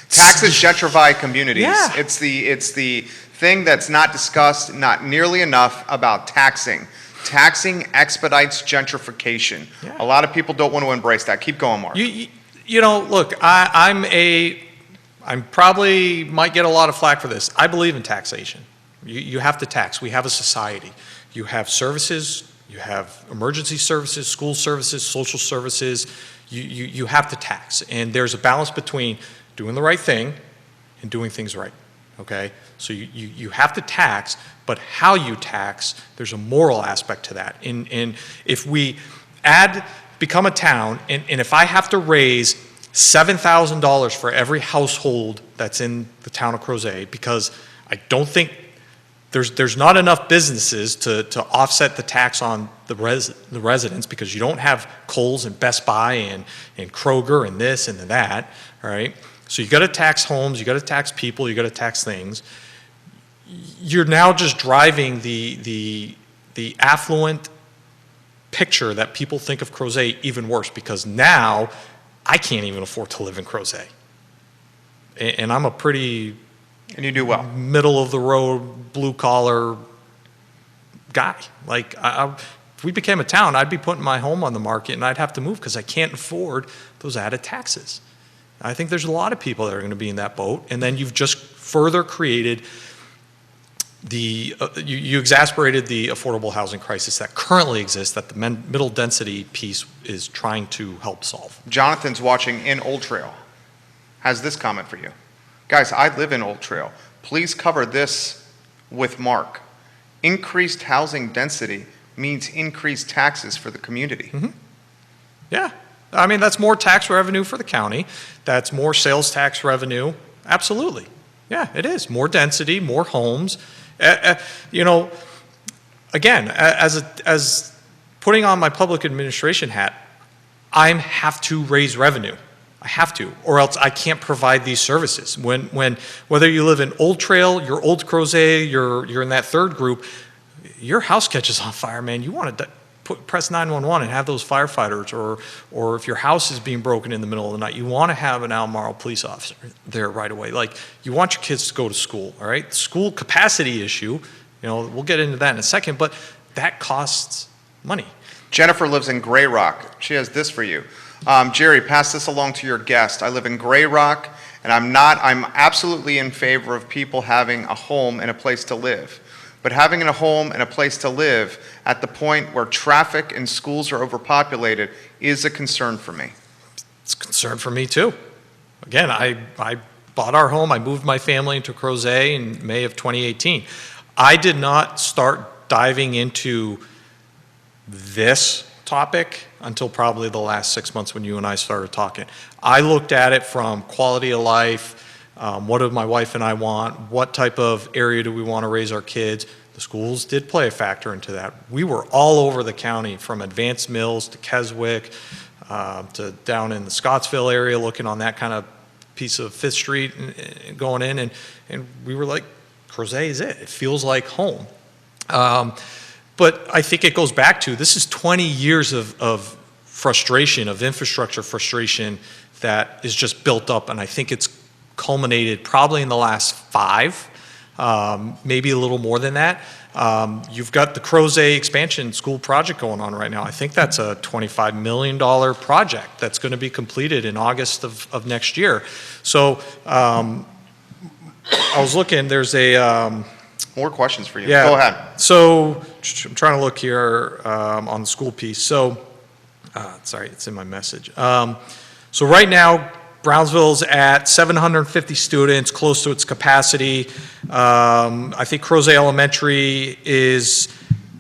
A: Taxes gentrify communities.
B: Yeah.
A: It's the thing that's not discussed, not nearly enough about taxing. Taxing expedites gentrification.
B: Yeah.
A: A lot of people don't want to embrace that. Keep going, Mark.
B: You know, look, I probably might get a lot of flack for this. I believe in taxation. You have to tax. We have a society. You have services, you have emergency services, school services, social services. You have to tax. And there's a balance between doing the right thing and doing things right, okay? So you have to tax, but how you tax, there's a moral aspect to that. And if we become a town, and if I have to raise $7,000 for every household that's in the town of Crozet, because I don't think there's not enough businesses to offset the tax on the residents, because you don't have Kohl's and Best Buy and Kroger and this and that, all right? So you got to tax homes, you got to tax people, you got to tax things. you're now just driving the affluent picture that people think of Crozet even worse, because now I can't even afford to live in Crozet. And I'm a pretty
A: And you do well.
B: middle of the road, blue collar guy. Like, if we became a town, I'd be putting my home on the market and I'd have to move because I can't afford those added taxes. I think there's a lot of people that are going to be in that boat. And then you've just further created you exasperated the affordable housing crisis that currently exists, that the middle density piece is trying to help solve.
A: Jonathan's watching in Old Trail. Has this comment for you. Guys, I live in Old Trail. Please cover this with Mark. Increased housing density means increased taxes for the community.
B: Mm-hmm. Yeah. I mean, that's more tax revenue for the county. That's more sales tax revenue. Absolutely. Yeah, it is. More density, more homes. You know, again, as putting on my public administration hat, I have to raise revenue. I have to, or else I can't provide these services. Whether you live in Old Trail, you're Old Crozet, you're in that third group, your house catches on fire, man. You want to press 911 and have those firefighters, or if your house is being broken in the middle of the night, you want to have an Elmore police officer there right away. Like, you want your kids to go to school, all right? School capacity issue, you know, we'll get into that in a second, but that costs money.
A: Jennifer lives in Gray Rock. She has this for you. Jerry, pass this along to your guest. I live in Gray Rock, and I'm absolutely in favor of people having a home and a place to live. But having a home and a place to live at the point where traffic and schools are overpopulated is a concern for me.
B: It's a concern for me too. Again, I bought our home, I moved my family into Crozet in May of 2018. I did not start diving into this topic until probably the last 6 months when you and I started talking. I looked at it from quality of life, what do my wife and I want, what type of area do we want to raise our kids. The schools did play a factor into that. We were all over the county, from Advanced Mills to Keswick, to down in the Scottsville area, looking on that kind of piece of Fifth Street and going in, and we were like, Crozet is it. It feels like home. But I think it goes back to, this is 20 years of frustration, of infrastructure frustration that is just built up, and I think it's culminated probably in the last 5, maybe a little more than that. You've got the Crozet expansion school project going on right now. I think that's a $25 million project that's going to be completed in August of next year. So I was looking, there's a...
A: More questions for you.
B: Yeah.
A: Go ahead.
B: So I'm trying to look here on the school piece. So, sorry, it's in my message. So right now, Brownsville's at 750 students, close to its capacity. I think Crozet Elementary is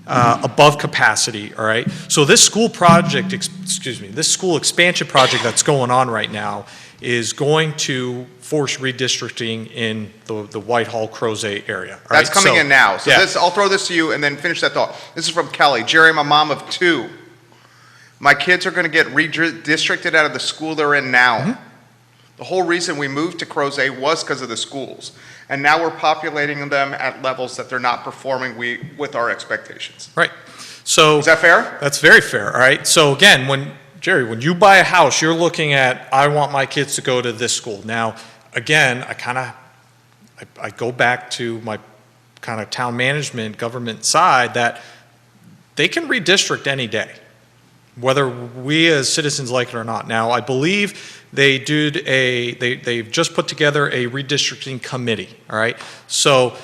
B: above capacity, all right? So this school project, this school expansion project that's going on right now is going to force redistricting in the Whitehall Crozet area. All
A: That's
B: right?
A: coming in now. So
B: yeah.
A: I'll throw this to you and then finish that thought. This is from Kelly. Jerry, I'm a mom of 2. My kids are going to get redistricted out of the school they're in now.
B: Mm-hmm.
A: The whole reason we moved to Crozet was because of the schools. And now we're populating them at levels that they're not performing with our expectations.
B: Right. So
A: Is that fair?
B: That's very fair, all right? So again, Jerry, when you buy a house, you're looking at, I want my kids to go to this school. Now, again, I go back to my kind of town management, government side, that they can redistrict any day, whether we as citizens like it or not. Now, I believe they've just put together a redistricting committee, all right? So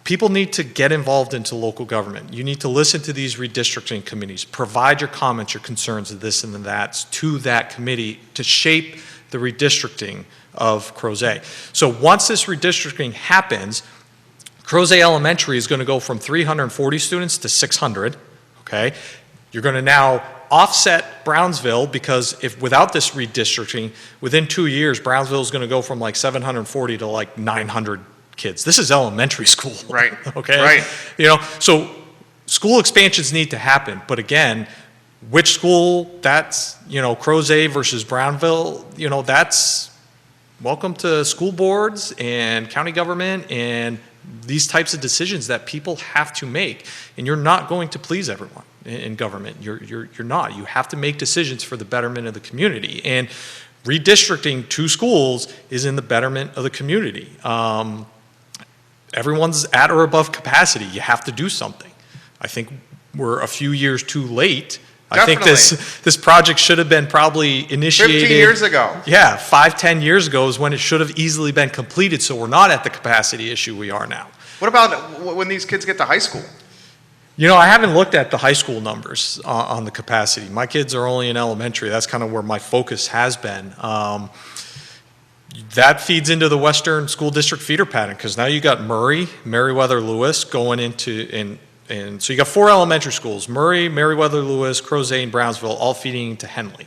B: people need to get involved into local government. You need to listen to these redistricting committees, provide your comments, your concerns, this and that to that committee to shape the redistricting of Crozet. So once this redistricting happens, Crozet Elementary is going to go from 340 students to 600, okay? You're going to now offset Brownsville, because without this redistricting, within 2 years, Brownsville is going to go from like 740 to like 900 kids. This is elementary school.
A: Right.
B: Okay.
A: Right.
B: You know, so school expansions need to happen, but again, which school, that's, you know, Crozet versus Brownville, you know, that's welcome to school boards and county government and these types of decisions that people have to make, and you're not going to please everyone in government. You're not. You have to make decisions for the betterment of the community, and redistricting to schools is in the betterment of the community. Everyone's at or above capacity. You have to do something. I think we're a few years too late.
A: Definitely.
B: I think this project should have been probably initiated
A: 15 years ago.
B: Yeah, 5-10 years ago is when it should have easily been completed, so we're not at the capacity issue we are now.
A: What about when these kids get to high school?
B: You know, I haven't looked at the high school numbers on the capacity. My kids are only in elementary. That's kind of where my focus has been. That feeds into the Western School District feeder pattern, because now you got Murray, Meriwether Lewis going into, and so you got 4 elementary schools, Murray, Meriwether Lewis, Crozet, and Brownsville, all feeding into Henley.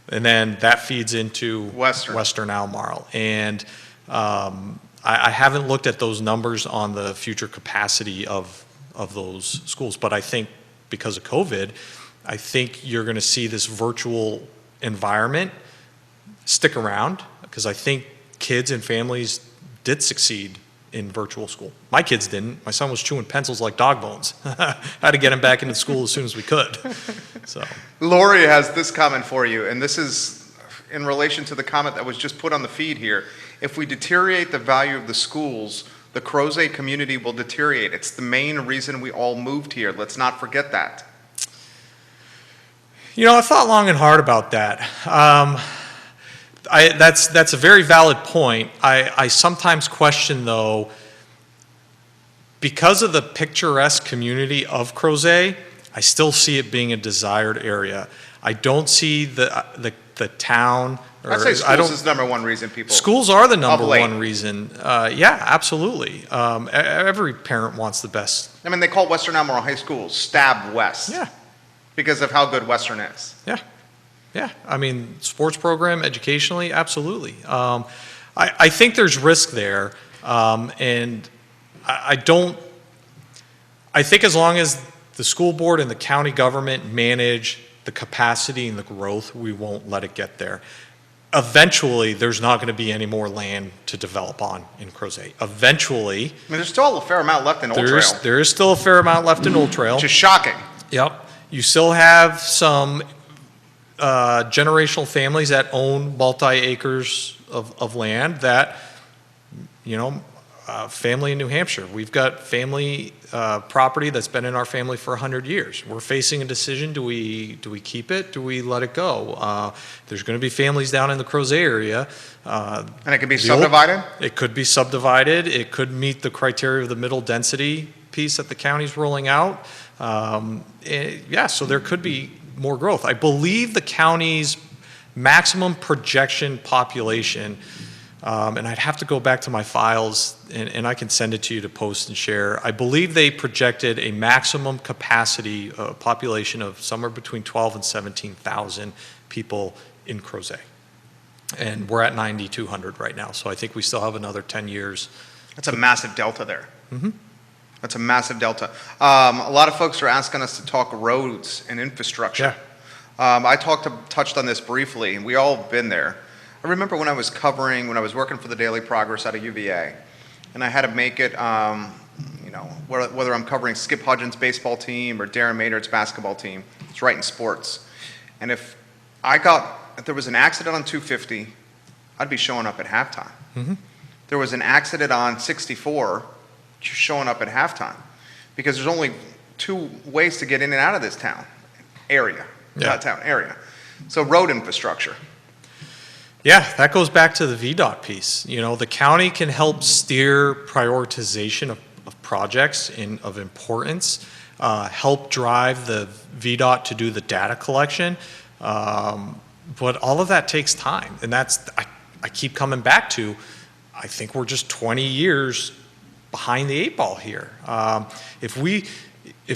B: And then that feeds into Western Albemarle. And I haven't looked at those numbers on the future capacity of those schools, but I think because of COVID, I think you're going to see this virtual environment stick around, because I think kids and families did succeed in virtual school. My kids didn't. My son was chewing pencils like dog bones. I had to get him back into school as soon as we could. So,
A: Lori has this comment for you, and this is in relation to the comment that was just put on the feed here. If we deteriorate the value of the schools, the Crozet community will deteriorate. It's the main reason we all moved here. Let's not forget that.
B: you know, I thought long and hard about that. That's a very valid point. I sometimes question, though, because of the picturesque community of Crozet, I still see it being a desired area. I don't see the town.
A: I'd say schools is number one reason people.
B: Schools are the number one reason. Yeah, absolutely. Every parent wants the best.
A: I mean, they call Western Elmore High School Stab West.
B: Yeah.
A: Because of how good Western is.
B: Yeah. Yeah. I mean, sports program, educationally, absolutely. I think there's risk there. And I think as long as the school board and the county government manage the capacity and the growth, we won't let it get there. Eventually, there's not going to be any more land to develop on in Crozet. Eventually.
A: I mean, there's still a fair amount left in Old Trail.
B: There is still a fair amount left in Old Trail.
A: Which is shocking.
B: Yep. You still have some generational families that own multi-acres of land that, you know, family in New Hampshire. We've got family property that's been in our family for 100 years. We're facing a decision. Do we keep it? Do we let it go? There's going to be families down in the Crozet area.
A: And it could be subdivided?
B: It could be subdivided. It could meet the criteria of the middle density piece that the county's rolling out. Yeah, so there could be more growth. I believe the county's maximum projection population, and I'd have to go back to my files, and I can send it to you to post and share. I believe they projected a maximum capacity population of somewhere between 12 and 17,000 people in Crozet. And we're at 9,200 right now, so I think we still have another 10 years.
A: That's a massive delta there.
B: Mm-hmm.
A: That's a massive delta. A lot of folks are asking us to talk roads and infrastructure.
B: Yeah.
A: I touched on this briefly, and we all have been there. I remember when I was working for the Daily Progress out of UVA, and I had to make it, you know, whether I'm covering Skip Hudgens' baseball team or Darren Maynard's basketball team, it's right in sports. And if there was an accident on 250, I'd be showing up at halftime.
B: Mm-hmm.
A: There was an accident on 64, showing up at halftime, because there's only two ways to get in and out of this area. So road infrastructure.
B: Yeah, that goes back to the VDOT piece. You know, the county can help steer prioritization of projects of importance, help drive the VDOT to do the data collection, but all of that takes time, and I keep coming back to, I think we're just 20 years behind the 8 ball here. If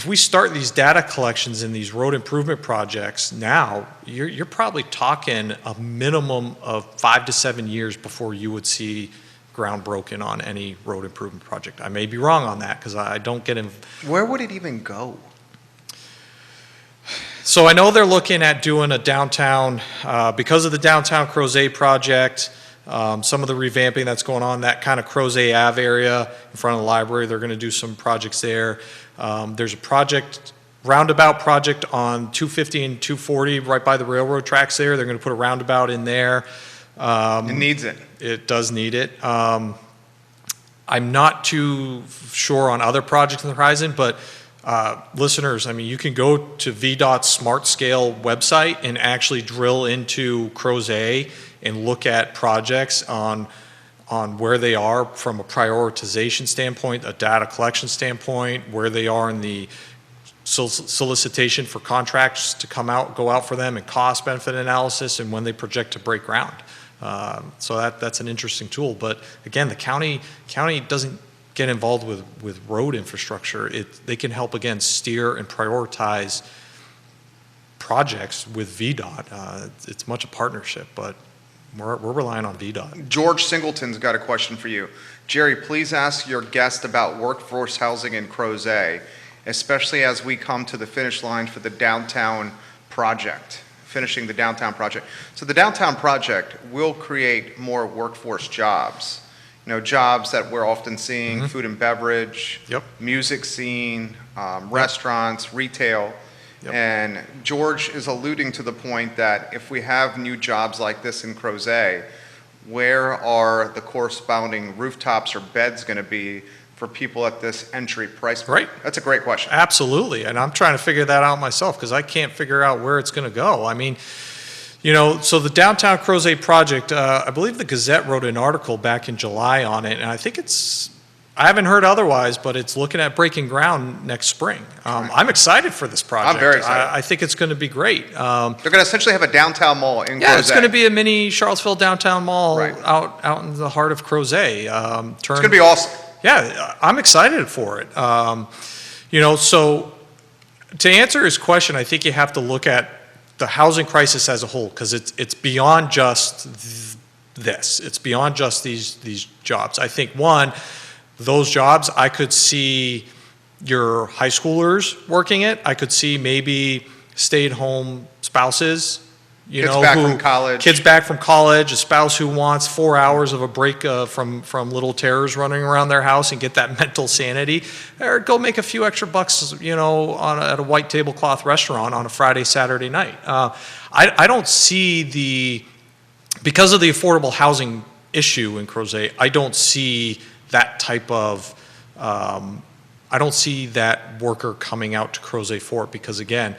B: we start these data collections in these road improvement projects now, you're probably talking a minimum of 5 to 7 years before you would see ground broken on any road improvement project. I may be wrong on that because I don't get in.
A: Where would it even go?
B: So I know they're looking at doing a downtown, because of the downtown Crozet project, some of the revamping that's going on, that kind of Crozet Ave area in front of the library, they're going to do some projects there. There's a roundabout project on 250 and 240 right by the railroad tracks there. They're going to put a roundabout in there.
A: It needs it.
B: It does need it. I'm not too sure on other projects on the horizon, but listeners, I mean, you can go to VDOT's Smart Scale website and actually drill into Crozet and look at projects on where they are from a prioritization standpoint, a data collection standpoint, where they are in the solicitation for contracts to go out for them, and cost benefit analysis, and when they project to break ground. So that's an interesting tool. But again, the county doesn't get involved with road infrastructure. They can help, again, steer and prioritize projects with VDOT. It's much a partnership, but we're relying on VDOT.
A: George Singleton's got a question for you. Jerry, please ask your guest about workforce housing in Crozet, especially as we come to the finish line for the downtown project, finishing the downtown project. So the downtown project will create more workforce jobs, jobs that we're often seeing, food and beverage, music scene, restaurants, retail. Yep. And George is alluding to the point that if we have new jobs like this in Crozet, where are the corresponding rooftops or beds going to be for people at this entry price point?
B: Right.
A: That's a great question.
B: Absolutely. And I'm trying to figure that out myself because I can't figure out where it's going to go. I mean, so the downtown Crozet project, I believe the Gazette wrote an article back in July on it, and I think I haven't heard otherwise, but it's looking at breaking ground next spring. I'm excited for this project.
A: I'm very excited.
B: I think it's going to be great.
A: They're going to essentially have a downtown mall in Crozet.
B: Yeah, it's going to be a mini Charlottesville downtown mall
A: Right.
B: out in the heart of Crozet.
A: It's going to be awesome.
B: Yeah, I'm excited for it. So to answer his question, I think you have to look at the housing crisis as a whole, because it's beyond just this. It's beyond just these jobs. I think, one, those jobs, I could see your high schoolers working it. I could see maybe stay-at-home spouses,
A: Kids back from college.
B: Kids back from college, a spouse who wants 4 hours of a break from little terrors running around their house and get that mental sanity, or go make a few extra bucks, at a white tablecloth restaurant on a Friday, Saturday night. I don't see because of the affordable housing issue in Crozet, I don't see that type of, I don't see that worker coming out to Crozet for it, because again,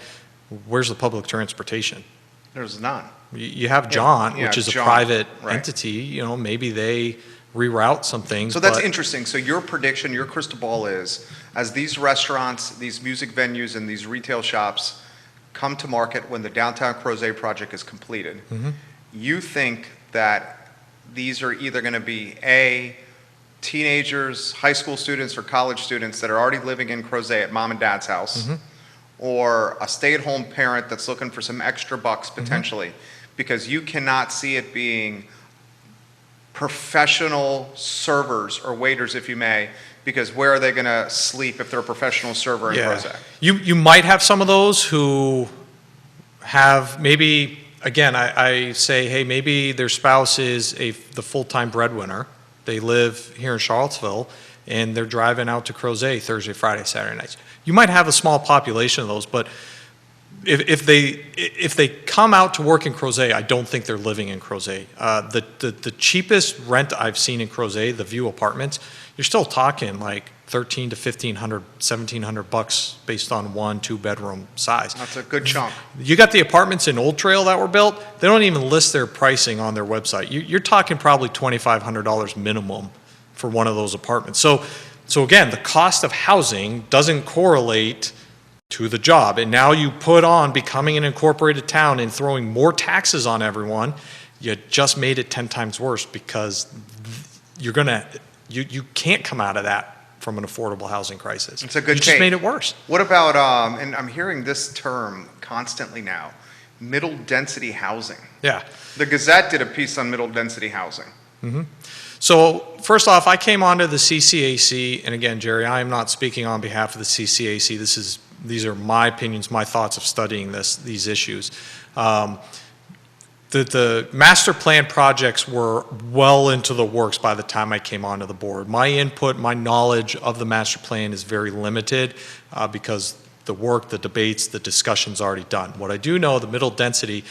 B: where's the public transportation?
A: There's none.
B: You have John,
A: Yeah,
B: which is
A: John,
B: a private
A: right.
B: entity, maybe they reroute some things.
A: So that's
B: but-
A: interesting. So your prediction, your crystal ball is, as these restaurants, these music venues, and these retail shops come to market when the downtown Crozet project is completed, you think that these are either going to be teenagers, high school students, or college students that are already living in Crozet at mom and dad's house, or a stay-at-home parent that's looking for some extra bucks potentially, because you cannot see it being professional servers or waiters, if you may, because where are they going to sleep if they're a professional server in Crozet?
B: You might have some of those who have maybe, again, I say, hey, maybe their spouse is the full-time breadwinner. They live here in Charlottesville, and they're driving out to Crozet Thursday, Friday, Saturday nights. You might have a small population of those, but if they come out to work in Crozet, I don't think they're living in Crozet. The cheapest rent I've seen in Crozet, the View apartments, you're still talking like $1,300 to $1,500, $1,700 based on 1-2 bedroom size.
A: That's a good chunk.
B: You got the apartments in Old Trail that were built. They don't even list their pricing on their website. You're talking probably $2,500 minimum for one of those apartments. So again, the cost of housing doesn't correlate to the job. And now you put on becoming an incorporated town and throwing more taxes on everyone, you just made it 10 times worse, because you can't come out of that from an affordable housing crisis.
A: It's a good
B: You
A: take.
B: just made it worse.
A: What about, and I'm hearing this term constantly now, middle density housing.
B: Yeah.
A: The Gazette did a piece on middle density housing.
B: So first off, I came onto the CCAC, and again, Jerry, I am not speaking on behalf of the CCAC. These are my opinions, my thoughts of studying these issues. the master plan projects were well into the works by the time I came onto the board. My input, my knowledge of the master plan is very limited because the work, the debates, the discussion's already done. What I do know, the middle density,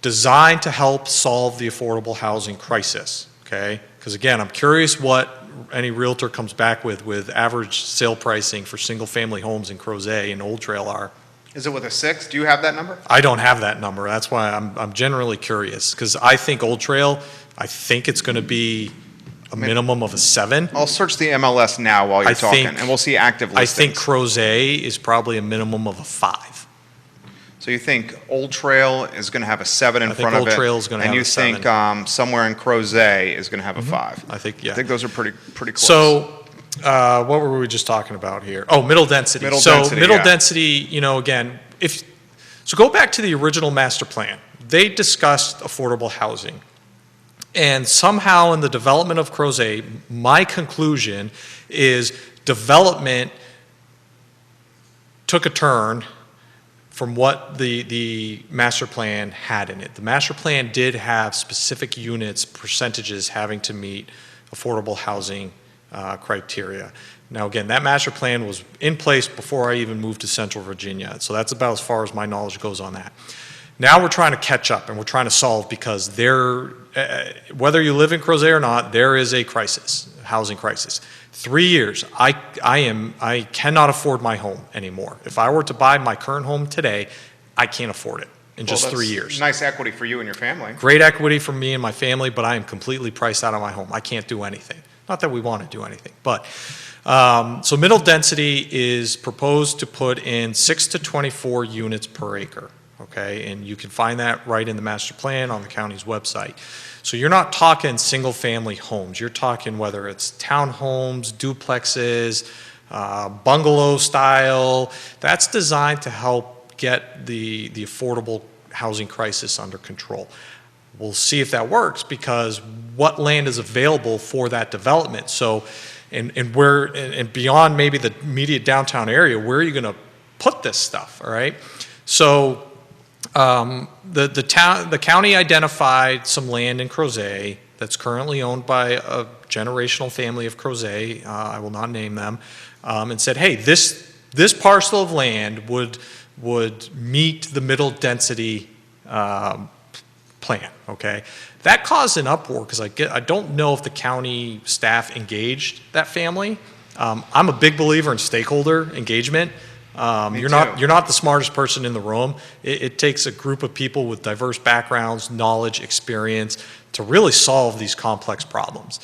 B: designed to help solve the affordable housing crisis, okay? Because again, I'm curious what any realtor comes back with average sale pricing for single-family homes in Crozet and Old Trail are.
A: Is it with a 6? Do you have that number?
B: I don't have that number. That's why I'm generally curious, because I think Old Trail, I think it's going to be a minimum of a 7.
A: I'll search the MLS now while you're talking, and we'll see active listings.
B: I think Crozet is probably a minimum of a 5.
A: So you think Old Trail is going to have a 7 in front of it?
B: I think Old Trail is going to have a 7.
A: And you think somewhere in Crozet is going to have a 5?
B: I think, yeah.
A: I think those are pretty close.
B: So what were we just talking about here? Oh, middle density. Middle density, you know, again, so go back to the original master plan. They discussed affordable housing. And somehow in the development of Crozet, my conclusion is development took a turn from what the master plan had in it. The master plan did have specific units, percentages having to meet affordable housing criteria. Now again, that master plan was in place before I even moved to Central Virginia, so that's about as far as my knowledge goes on that. Now we're trying to catch up and we're trying to solve because whether you live in Crozet or not, there is a crisis, housing crisis. 3 years, I cannot afford my home anymore. If I were to buy my current home today, I can't afford it in just 3 years.
A: Nice equity for you and your family.
B: Great equity for me and my family, but I am completely priced out of my home. I can't do anything. Not that we want to do anything, but so middle density is proposed to put in 6 to 24 units per acre, okay? And you can find that right in the master plan on the county's website. So you're not talking single family homes. You're talking whether it's townhomes, duplexes, bungalow style. That's designed to help get the affordable housing crisis under control. We'll see if that works because what land is available for that development. So, and beyond maybe the immediate downtown area, where are you going to put this stuff? All right. So the county identified some land in Crozet that's currently owned by a generational family of Crozet. I will not name them, and said, hey, this parcel of land would meet the middle density plan, okay? That caused an uproar because I don't know if the county staff engaged that family. I'm a big believer in stakeholder engagement. You're not the smartest person in the room. It takes a group of people with diverse backgrounds, knowledge, experience to really solve these complex problems.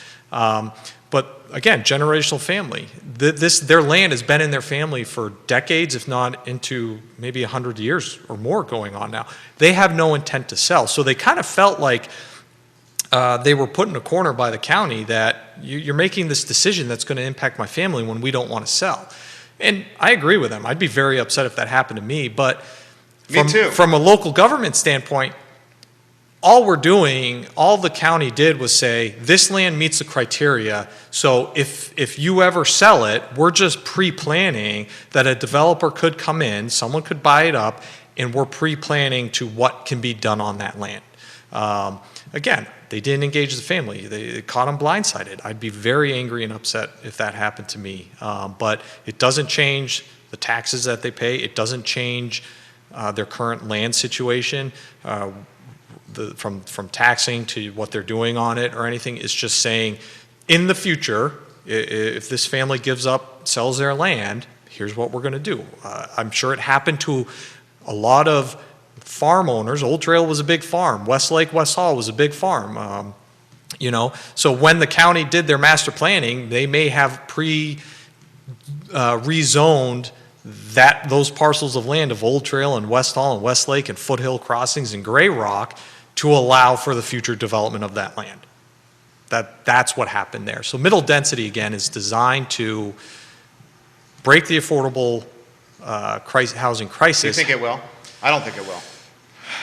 B: But again, generational family. Their land has been in their family for decades, if not into maybe 100 years or more going on now. They have no intent to sell. So they kind of felt like they were put in a corner by the county that you're making this decision that's going to impact my family when we don't want to sell. And I agree with them. I'd be very upset if that happened to me. But from a local government standpoint, all the county did was say, this land meets the criteria, so if you ever sell it, we're just pre-planning that a developer could come in, someone could buy it up, and we're pre-planning to what can be done on that land. Again, they didn't engage the family. They caught them blindsided. I'd be very angry and upset if that happened to me. But it doesn't change the taxes that they pay. It doesn't change their current land situation. From taxing to what they're doing on it or anything. It's just saying, in the future, if this family sells their land, here's what we're going to do. I'm sure it happened to a lot of farm owners. Old Trail was a big farm. Westlake, West Hall was a big farm. So when the county did their master planning, they may have rezoned those parcels of land of Old Trail and West Hall and Westlake and Foothill Crossings and Gray Rock to allow for the future development of that land. That's what happened there. So middle density, again, is designed to break the affordable housing crisis.
A: Do you think it will? I don't think it will.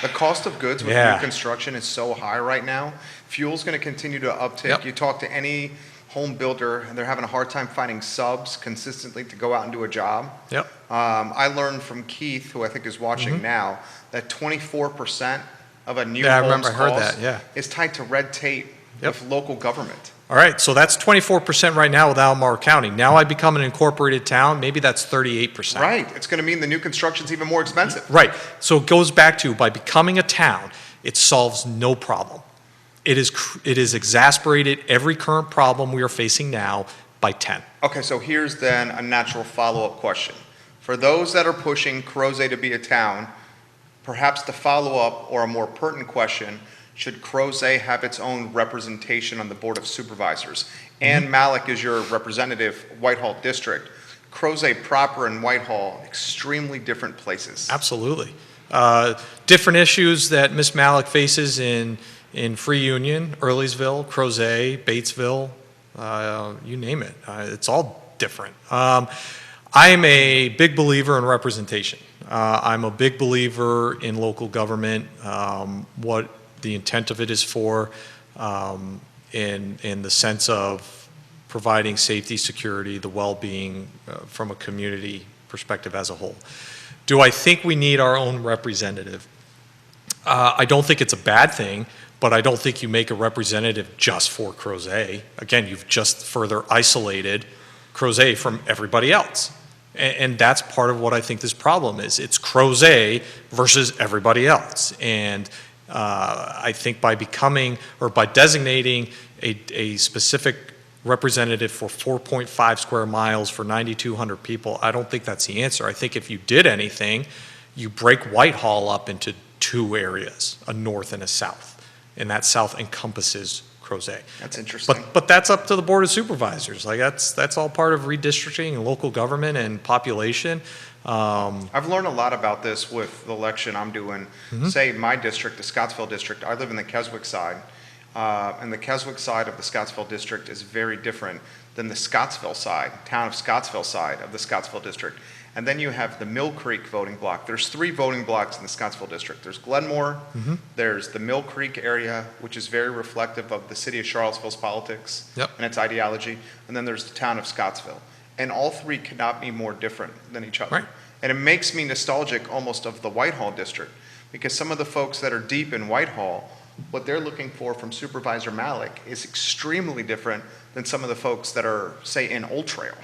A: The cost of goods with new construction is so high right now. Fuel's going to continue to uptick.
B: Yep.
A: You talk to any home builder, and they're having a hard time finding subs consistently to go out and do a job.
B: Yep.
A: I learned from Keith, who I think is watching now, that 24% of a new
B: Yeah, I
A: home's
B: remember I heard
A: cost
B: that, yeah.
A: is tied to red tape
B: Yep.
A: with local government.
B: All right, so that's 24% right now with Elmore County. Now I become an incorporated town, maybe that's 38%.
A: Right. It's going to mean the new construction's even more expensive.
B: Right, so it goes back to, by becoming a town, it solves no problem. It is exasperated every current problem we are facing now by 10.
A: Okay, so here's then a natural follow-up question. For those that are pushing Crozet to be a town, perhaps the follow-up or a more pertinent question, should Crozet have its own representation on the Board of Supervisors? Ann Malik is your representative, Whitehall District. Crozet proper and Whitehall, extremely different places.
B: Absolutely. Different issues that Ms. Malik faces in Free Union, Earlysville, Crozet, Batesville, you name it. It's all different. I am a big believer in representation. I'm a big believer in local government, what the intent of it is for, in the sense of providing safety, security, the well-being from a community perspective as a whole. Do I think we need our own representative? I don't think it's a bad thing, but I don't think you make a representative just for Crozet. Again, you've just further isolated Crozet from everybody else. And that's part of what I think this problem is. It's Crozet versus everybody else. And I think by becoming, or by designating a specific representative for 4.5 square miles for 9,200 people, I don't think that's the answer. I think if you did anything, you break Whitehall up into two areas, a north and a south. And that south encompasses Crozet.
A: That's interesting.
B: But that's up to the Board of Supervisors. Like that's all part of redistricting and local government and population.
A: I've learned a lot about this with the election I'm doing. Say my district, the Scottsville district, I live in the Keswick side, and the Keswick side of the Scottsville district is very different than the Scottsville side, town of Scottsville side of the Scottsville district. And then you have the Mill Creek voting block. There's 3 voting blocks in the Scottsville district. There's Glenmore, there's the Mill Creek area, which is very reflective of the city of Charlottesville's politics and its ideology, and then there's the town of Scottsville. And all 3 cannot be more different than each other.
B: Right.
A: And it makes me nostalgic almost of the Whitehall district, because some of the folks that are deep in Whitehall, what they're looking for from Supervisor Malik is extremely different than some of the folks that are, say, in Old Trail.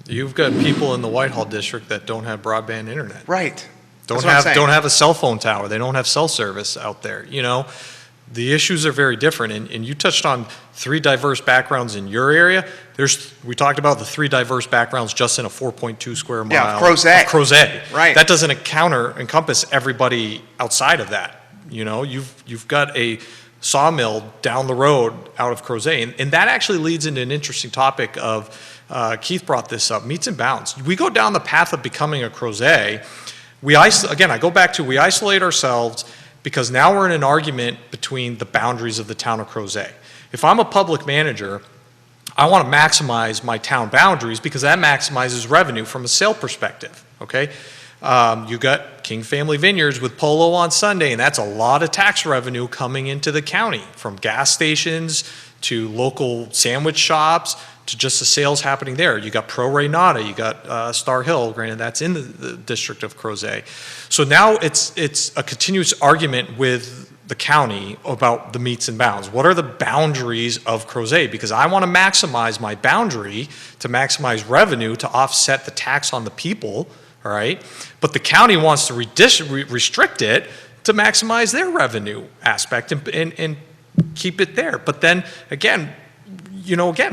B: You've got people in the Whitehall district that don't have broadband internet.
A: Right.
B: Don't have a cell phone tower. They don't have cell service out there. You know, the issues are very different. And you touched on 3 diverse backgrounds in your area. We talked about the 3 diverse backgrounds just in a 4.2 square mile.
A: Yeah, Crozet.
B: Crozet.
A: Right.
B: That doesn't encompass everybody outside of that. You know, you've got a sawmill down the road out of Crozet. And that actually leads into an interesting topic of, Keith brought this up, meets and bounds. We go down the path of becoming a Crozet. Again, I go back to, we isolate ourselves because now we're in an argument between the boundaries of the town of Crozet. If I'm a public manager, I want to maximize my town boundaries because that maximizes revenue from a sale perspective, okay? You got King Family Vineyards with Polo on Sunday, and that's a lot of tax revenue coming into the county, from gas stations to local sandwich shops to just the sales happening there. You got Pro Reynata, you got Star Hill, granted that's in the district of Crozet. So now it's a continuous argument with the county about the meets and bounds. What are the boundaries of Crozet? Because I want to maximize my boundary to maximize revenue to offset the tax on the people, all right? But the county wants to restrict it to maximize their revenue aspect and keep it there. But then again,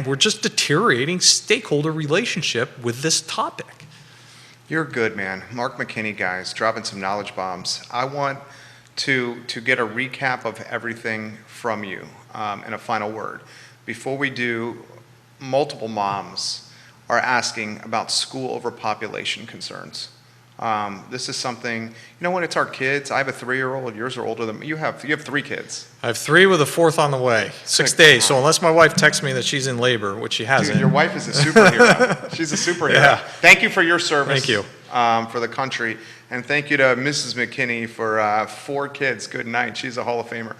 B: we're just deteriorating stakeholder relationship with this topic.
A: You're good, man. Marc McKenney, guys, dropping some knowledge bombs. I want to get a recap of everything from you and a final word. Before we do, multiple moms are asking about school overpopulation concerns. This is something, when it's our kids, I have a 3-year-old, yours are older than me. You have 3 kids.
B: I have 3 with a 4th on the way. 6 days. So unless my wife texts me that she's in labor, which she hasn't.
A: Dude, your wife is a superhero. She's a superhero.
B: Yeah.
A: Thank you for your service.
B: Thank you.
A: For the country. And thank you to Mrs. McKinney for 4 kids. Good night. She's a Hall of Famer.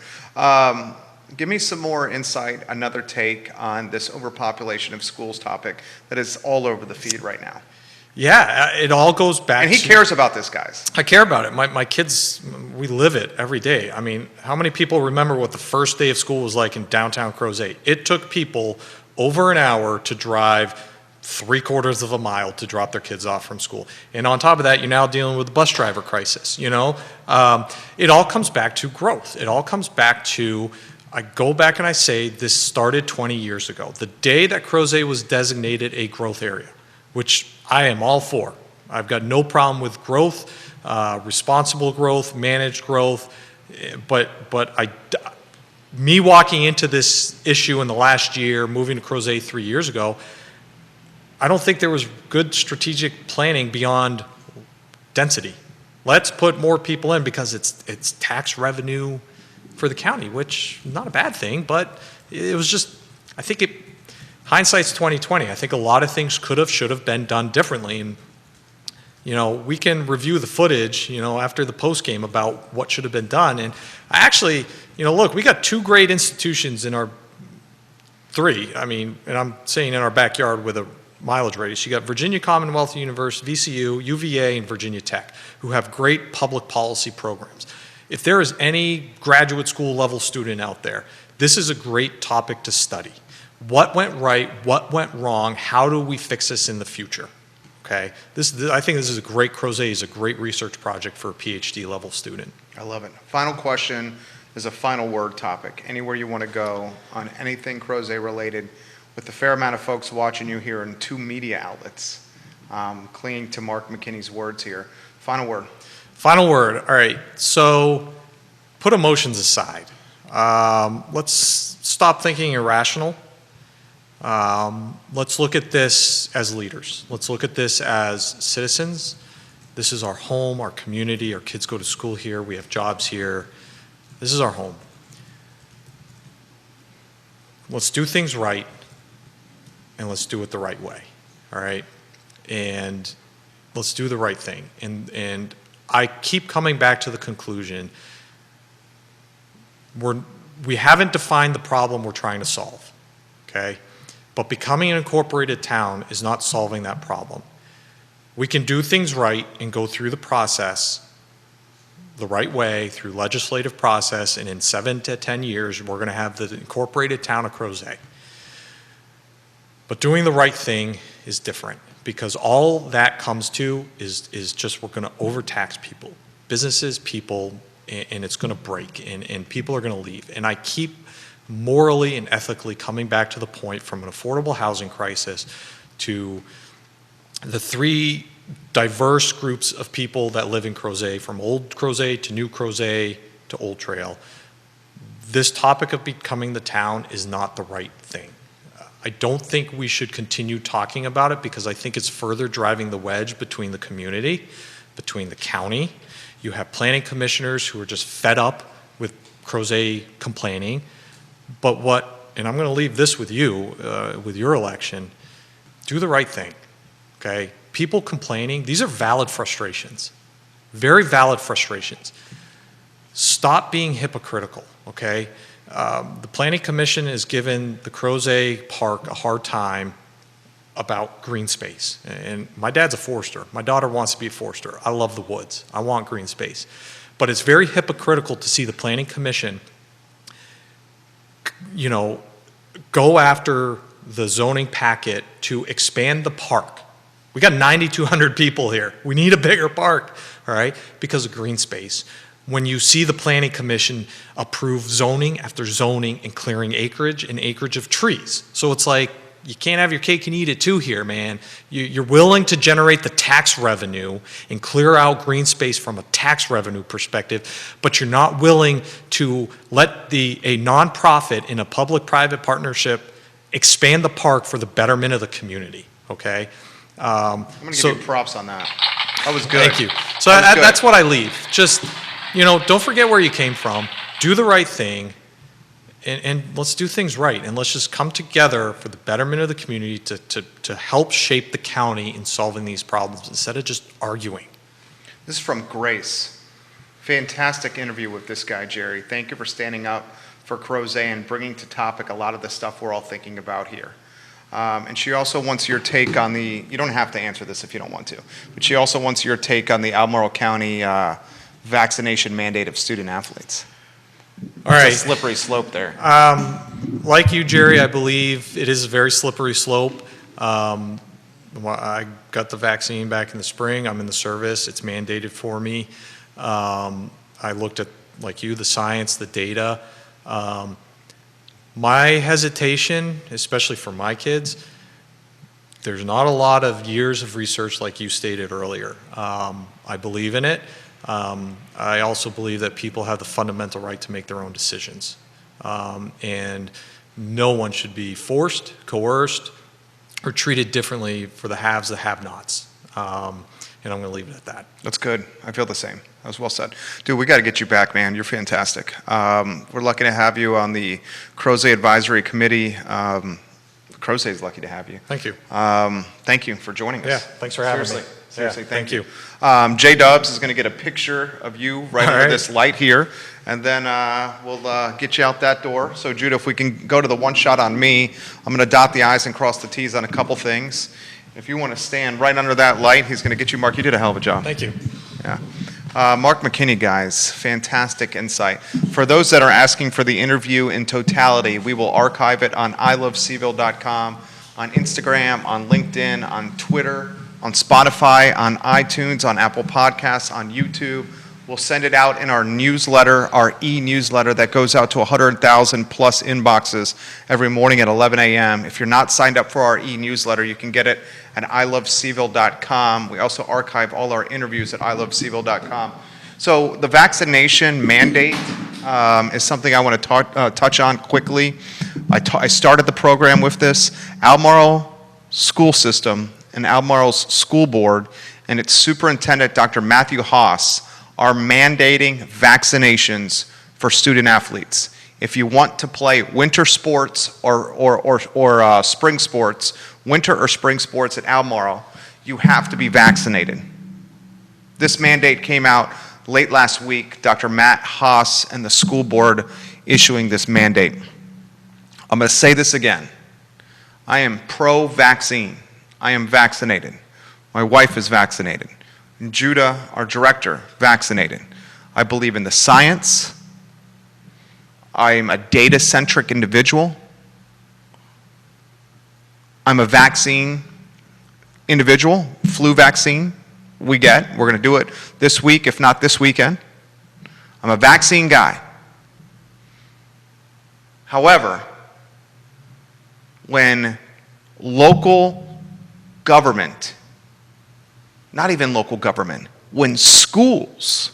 A: Give me some more insight, another take on this overpopulation of schools topic that is all over the feed right now.
B: Yeah, it all goes back
A: And he cares about this, guys.
B: I care about it. My kids, we live it every day. I mean, how many people remember what the first day of school was like in downtown Crozet? It took people over an hour to drive 3/4 of a mile to drop their kids off from school. And on top of that, you're now dealing with the bus driver crisis, you know? It all comes back to growth. It all comes back to, I go back and I say, this started 20 years ago. The day that Crozet was designated a growth area, which I am all for. I've got no problem with growth, responsible growth, managed growth, but me walking into this issue in the last year, moving to Crozet 3 years ago, I don't think there was good strategic planning beyond density. Let's put more people in because it's tax revenue for the county, which is not a bad thing, but it was just, I think hindsight's 20/20. I think a lot of things could have, should have been done differently. And, you know, we can review the footage, you know, after the post game about what should have been done. And I actually, you know, look, we got 2 great institutions in our 3, I mean, and I'm saying in our backyard with a mileage radius. You got Virginia Commonwealth University, VCU, UVA, and Virginia Tech, who have great public policy programs. If there is any graduate school level student out there, this is a great topic to study. What went right? What went wrong? How do we fix this in the future? Okay, I think this is a great, Crozet is a great research project for a PhD level student.
A: I love it. Final question is a final word topic. Anywhere you want to go on anything Crozet related, with a fair amount of folks watching you here in 2 media outlets, clinging to Marc McKenney's words here. Final word.
B: Final word. All right. So put emotions aside. Let's stop thinking irrational. Let's look at this as leaders. Let's look at this as citizens. This is our home, our community. Our kids go to school here. We have jobs here. This is our home. Let's do things right, and let's do it the right way. All right? And let's do the right thing. And I keep coming back to the conclusion, we haven't defined the problem we're trying to solve, okay? But becoming an incorporated town is not solving that problem. We can do things right and go through the process the right way, through legislative process, and in 7 to 10 years, we're gonna have the incorporated town of Crozet. But doing the right thing is different, because all that comes to is just we're going to overtax people, businesses, people, and it's going to break, and people are going to leave. And I keep morally and ethically coming back to the point, from an affordable housing crisis to the 3 diverse groups of people that live in Crozet, from old Crozet to new Crozet to Old Trail. This topic of becoming the town is not the right thing. I don't think we should continue talking about it, because I think it's further driving the wedge between the community, between the county. You have planning commissioners who are just fed up with Crozet complaining. But and I'm going to leave this with you, with your election, do the right thing, okay? People complaining, these are valid frustrations, very valid frustrations. Stop being hypocritical, okay? The Planning Commission has given the Crozet Park a hard time about green space. And my dad's a forester. My daughter wants to be a forester. I love the woods. I want green space. But it's very hypocritical to see the Planning Commission, you know, go after the zoning packet to expand the park. We got 9,200 people here. We need a bigger park, all right, because of green space. When you see the Planning Commission approve zoning after zoning and clearing acreage and acreage of trees. So it's like, you can't have your cake and eat it too here, man. You're willing to generate the tax revenue and clear out green space from a tax revenue perspective, but you're not willing to let a nonprofit in a public-private partnership expand the park for the betterment of the community, okay?
A: I'm going to give you props on that. That was good.
B: Thank you. So that's what I leave. Just, you know, don't forget where you came from. Do the right thing, and let's do things right. And let's just come together for the betterment of the community to help shape the county in solving these problems instead of just arguing.
A: This is from Grace. Fantastic interview with this guy, Jerry. Thank you for standing up for Crozet and bringing to topic a lot of the stuff we're all thinking about here. And she also wants your take on you don't have to answer this if you don't want to, but she also wants your take on the Albemarle County vaccination mandate of student athletes?
B: All right.
A: It's a slippery slope there.
B: Like you, Jerry, I believe it is a very slippery slope. I got the vaccine back in the spring. I'm in the service. It's mandated for me. I looked at, like you, the science, the data. My hesitation, especially for my kids, there's not a lot of years of research like you stated earlier. I believe in it. I also believe that people have the fundamental right to make their own decisions. And no one should be forced, coerced, or treated differently for the haves, the have-nots. And I'm going to leave it at that.
A: That's good. I feel the same. That was well said. Dude, we got to get you back, man. You're fantastic. We're lucky to have you on the Crozet Advisory Committee. Crozet is lucky to have you.
B: Thank you.
A: Thank you for joining us.
B: Yeah, thanks for having me.
A: Seriously,
B: Yeah,
A: thank you. J Dubs is going to get a picture of you right
B: All
A: under
B: right.
A: this light here, and then we'll get you out that door. So, Judah, if we can go to the one shot on me, I'm going to dot the I's and cross the T's on a couple things. If you want to stand right under that light, he's going to get you, Mark. You did a hell of a job.
B: Thank you.
A: Yeah. Marc McKenney, guys, fantastic insight. For those that are asking for the interview in totality, we will archive it on ilovecville.com, on Instagram, on LinkedIn, on Twitter, on Spotify, on iTunes, on Apple Podcasts, on YouTube. We'll send it out in our newsletter, our e-newsletter that goes out to 100,000 plus inboxes every morning at 11 a.m. If you're not signed up for our e-newsletter, you can get it at ilovecville.com. We also archive all our interviews at ilovecville.com. So the vaccination mandate is something I want to touch on quickly. I started the program with this. Albemarle School System and Albemarle's school board and its superintendent, Dr. Matthew Haas, are mandating vaccinations for student athletes. If you want to play winter sports or spring sports, winter or spring sports at Albemarle, you have to be vaccinated. This mandate came out late last week, Dr. Matt Haas and the school board issuing this mandate. I'm going to say this again. I am pro-vaccine. I am vaccinated. My wife is vaccinated. Judah, our director, vaccinated. I believe in the science. I am a data-centric individual. I'm a vaccine individual. Flu vaccine we get. We're going to do it this week, if not this weekend. I'm a vaccine guy. However, when local government, not even local government, when schools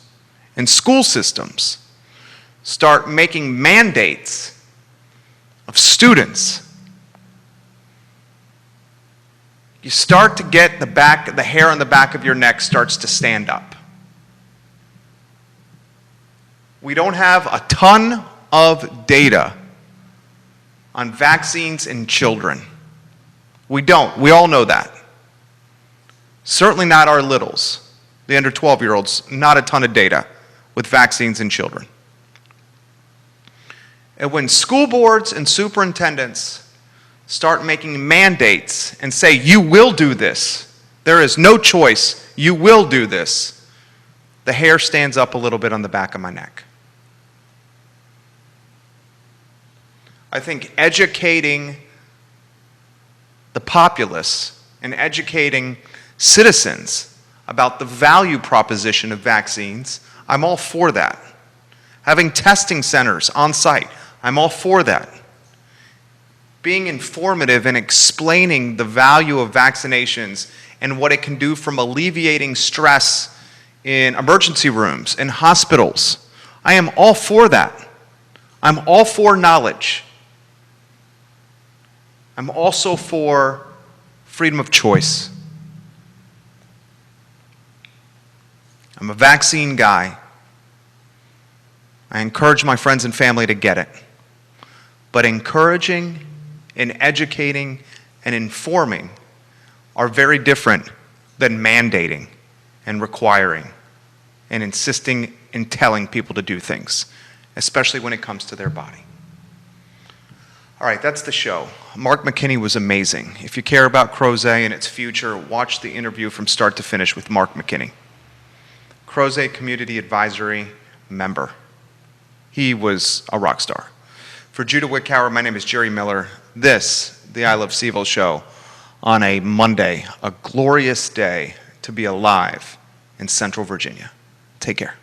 A: and school systems start making mandates of students, you start to get the hair on the back of your neck starts to stand up. We don't have a ton of data on vaccines in children. We don't. We all know that. Certainly not our littles, the under 12-year-olds, not a ton of data with vaccines in children. And when school boards and superintendents start making mandates and say, you will do this, there is no choice, you will do this, the hair stands up a little bit on the back of my neck. I think educating the populace and educating citizens about the value proposition of vaccines, I'm all for that. Having testing centers on site, I'm all for that. Being informative and explaining the value of vaccinations and what it can do from alleviating stress in emergency rooms, in hospitals, I am all for that. I'm all for knowledge. I'm also for freedom of choice. I'm a vaccine guy. I encourage my friends and family to get it. But encouraging and educating and informing are very different than mandating and requiring and insisting and telling people to do things, especially when it comes to their body. All right, that's the show. Marc McKenney was amazing. If you care about Crozet and its future, watch the interview from start to finish with Marc McKenney. Crozet Community Advisory member. He was a rock star. For Judah Wickower, my name is Jerry Miller. This, the I Love CVille Show, on a Monday, a glorious day to be alive in Central Virginia. Take care.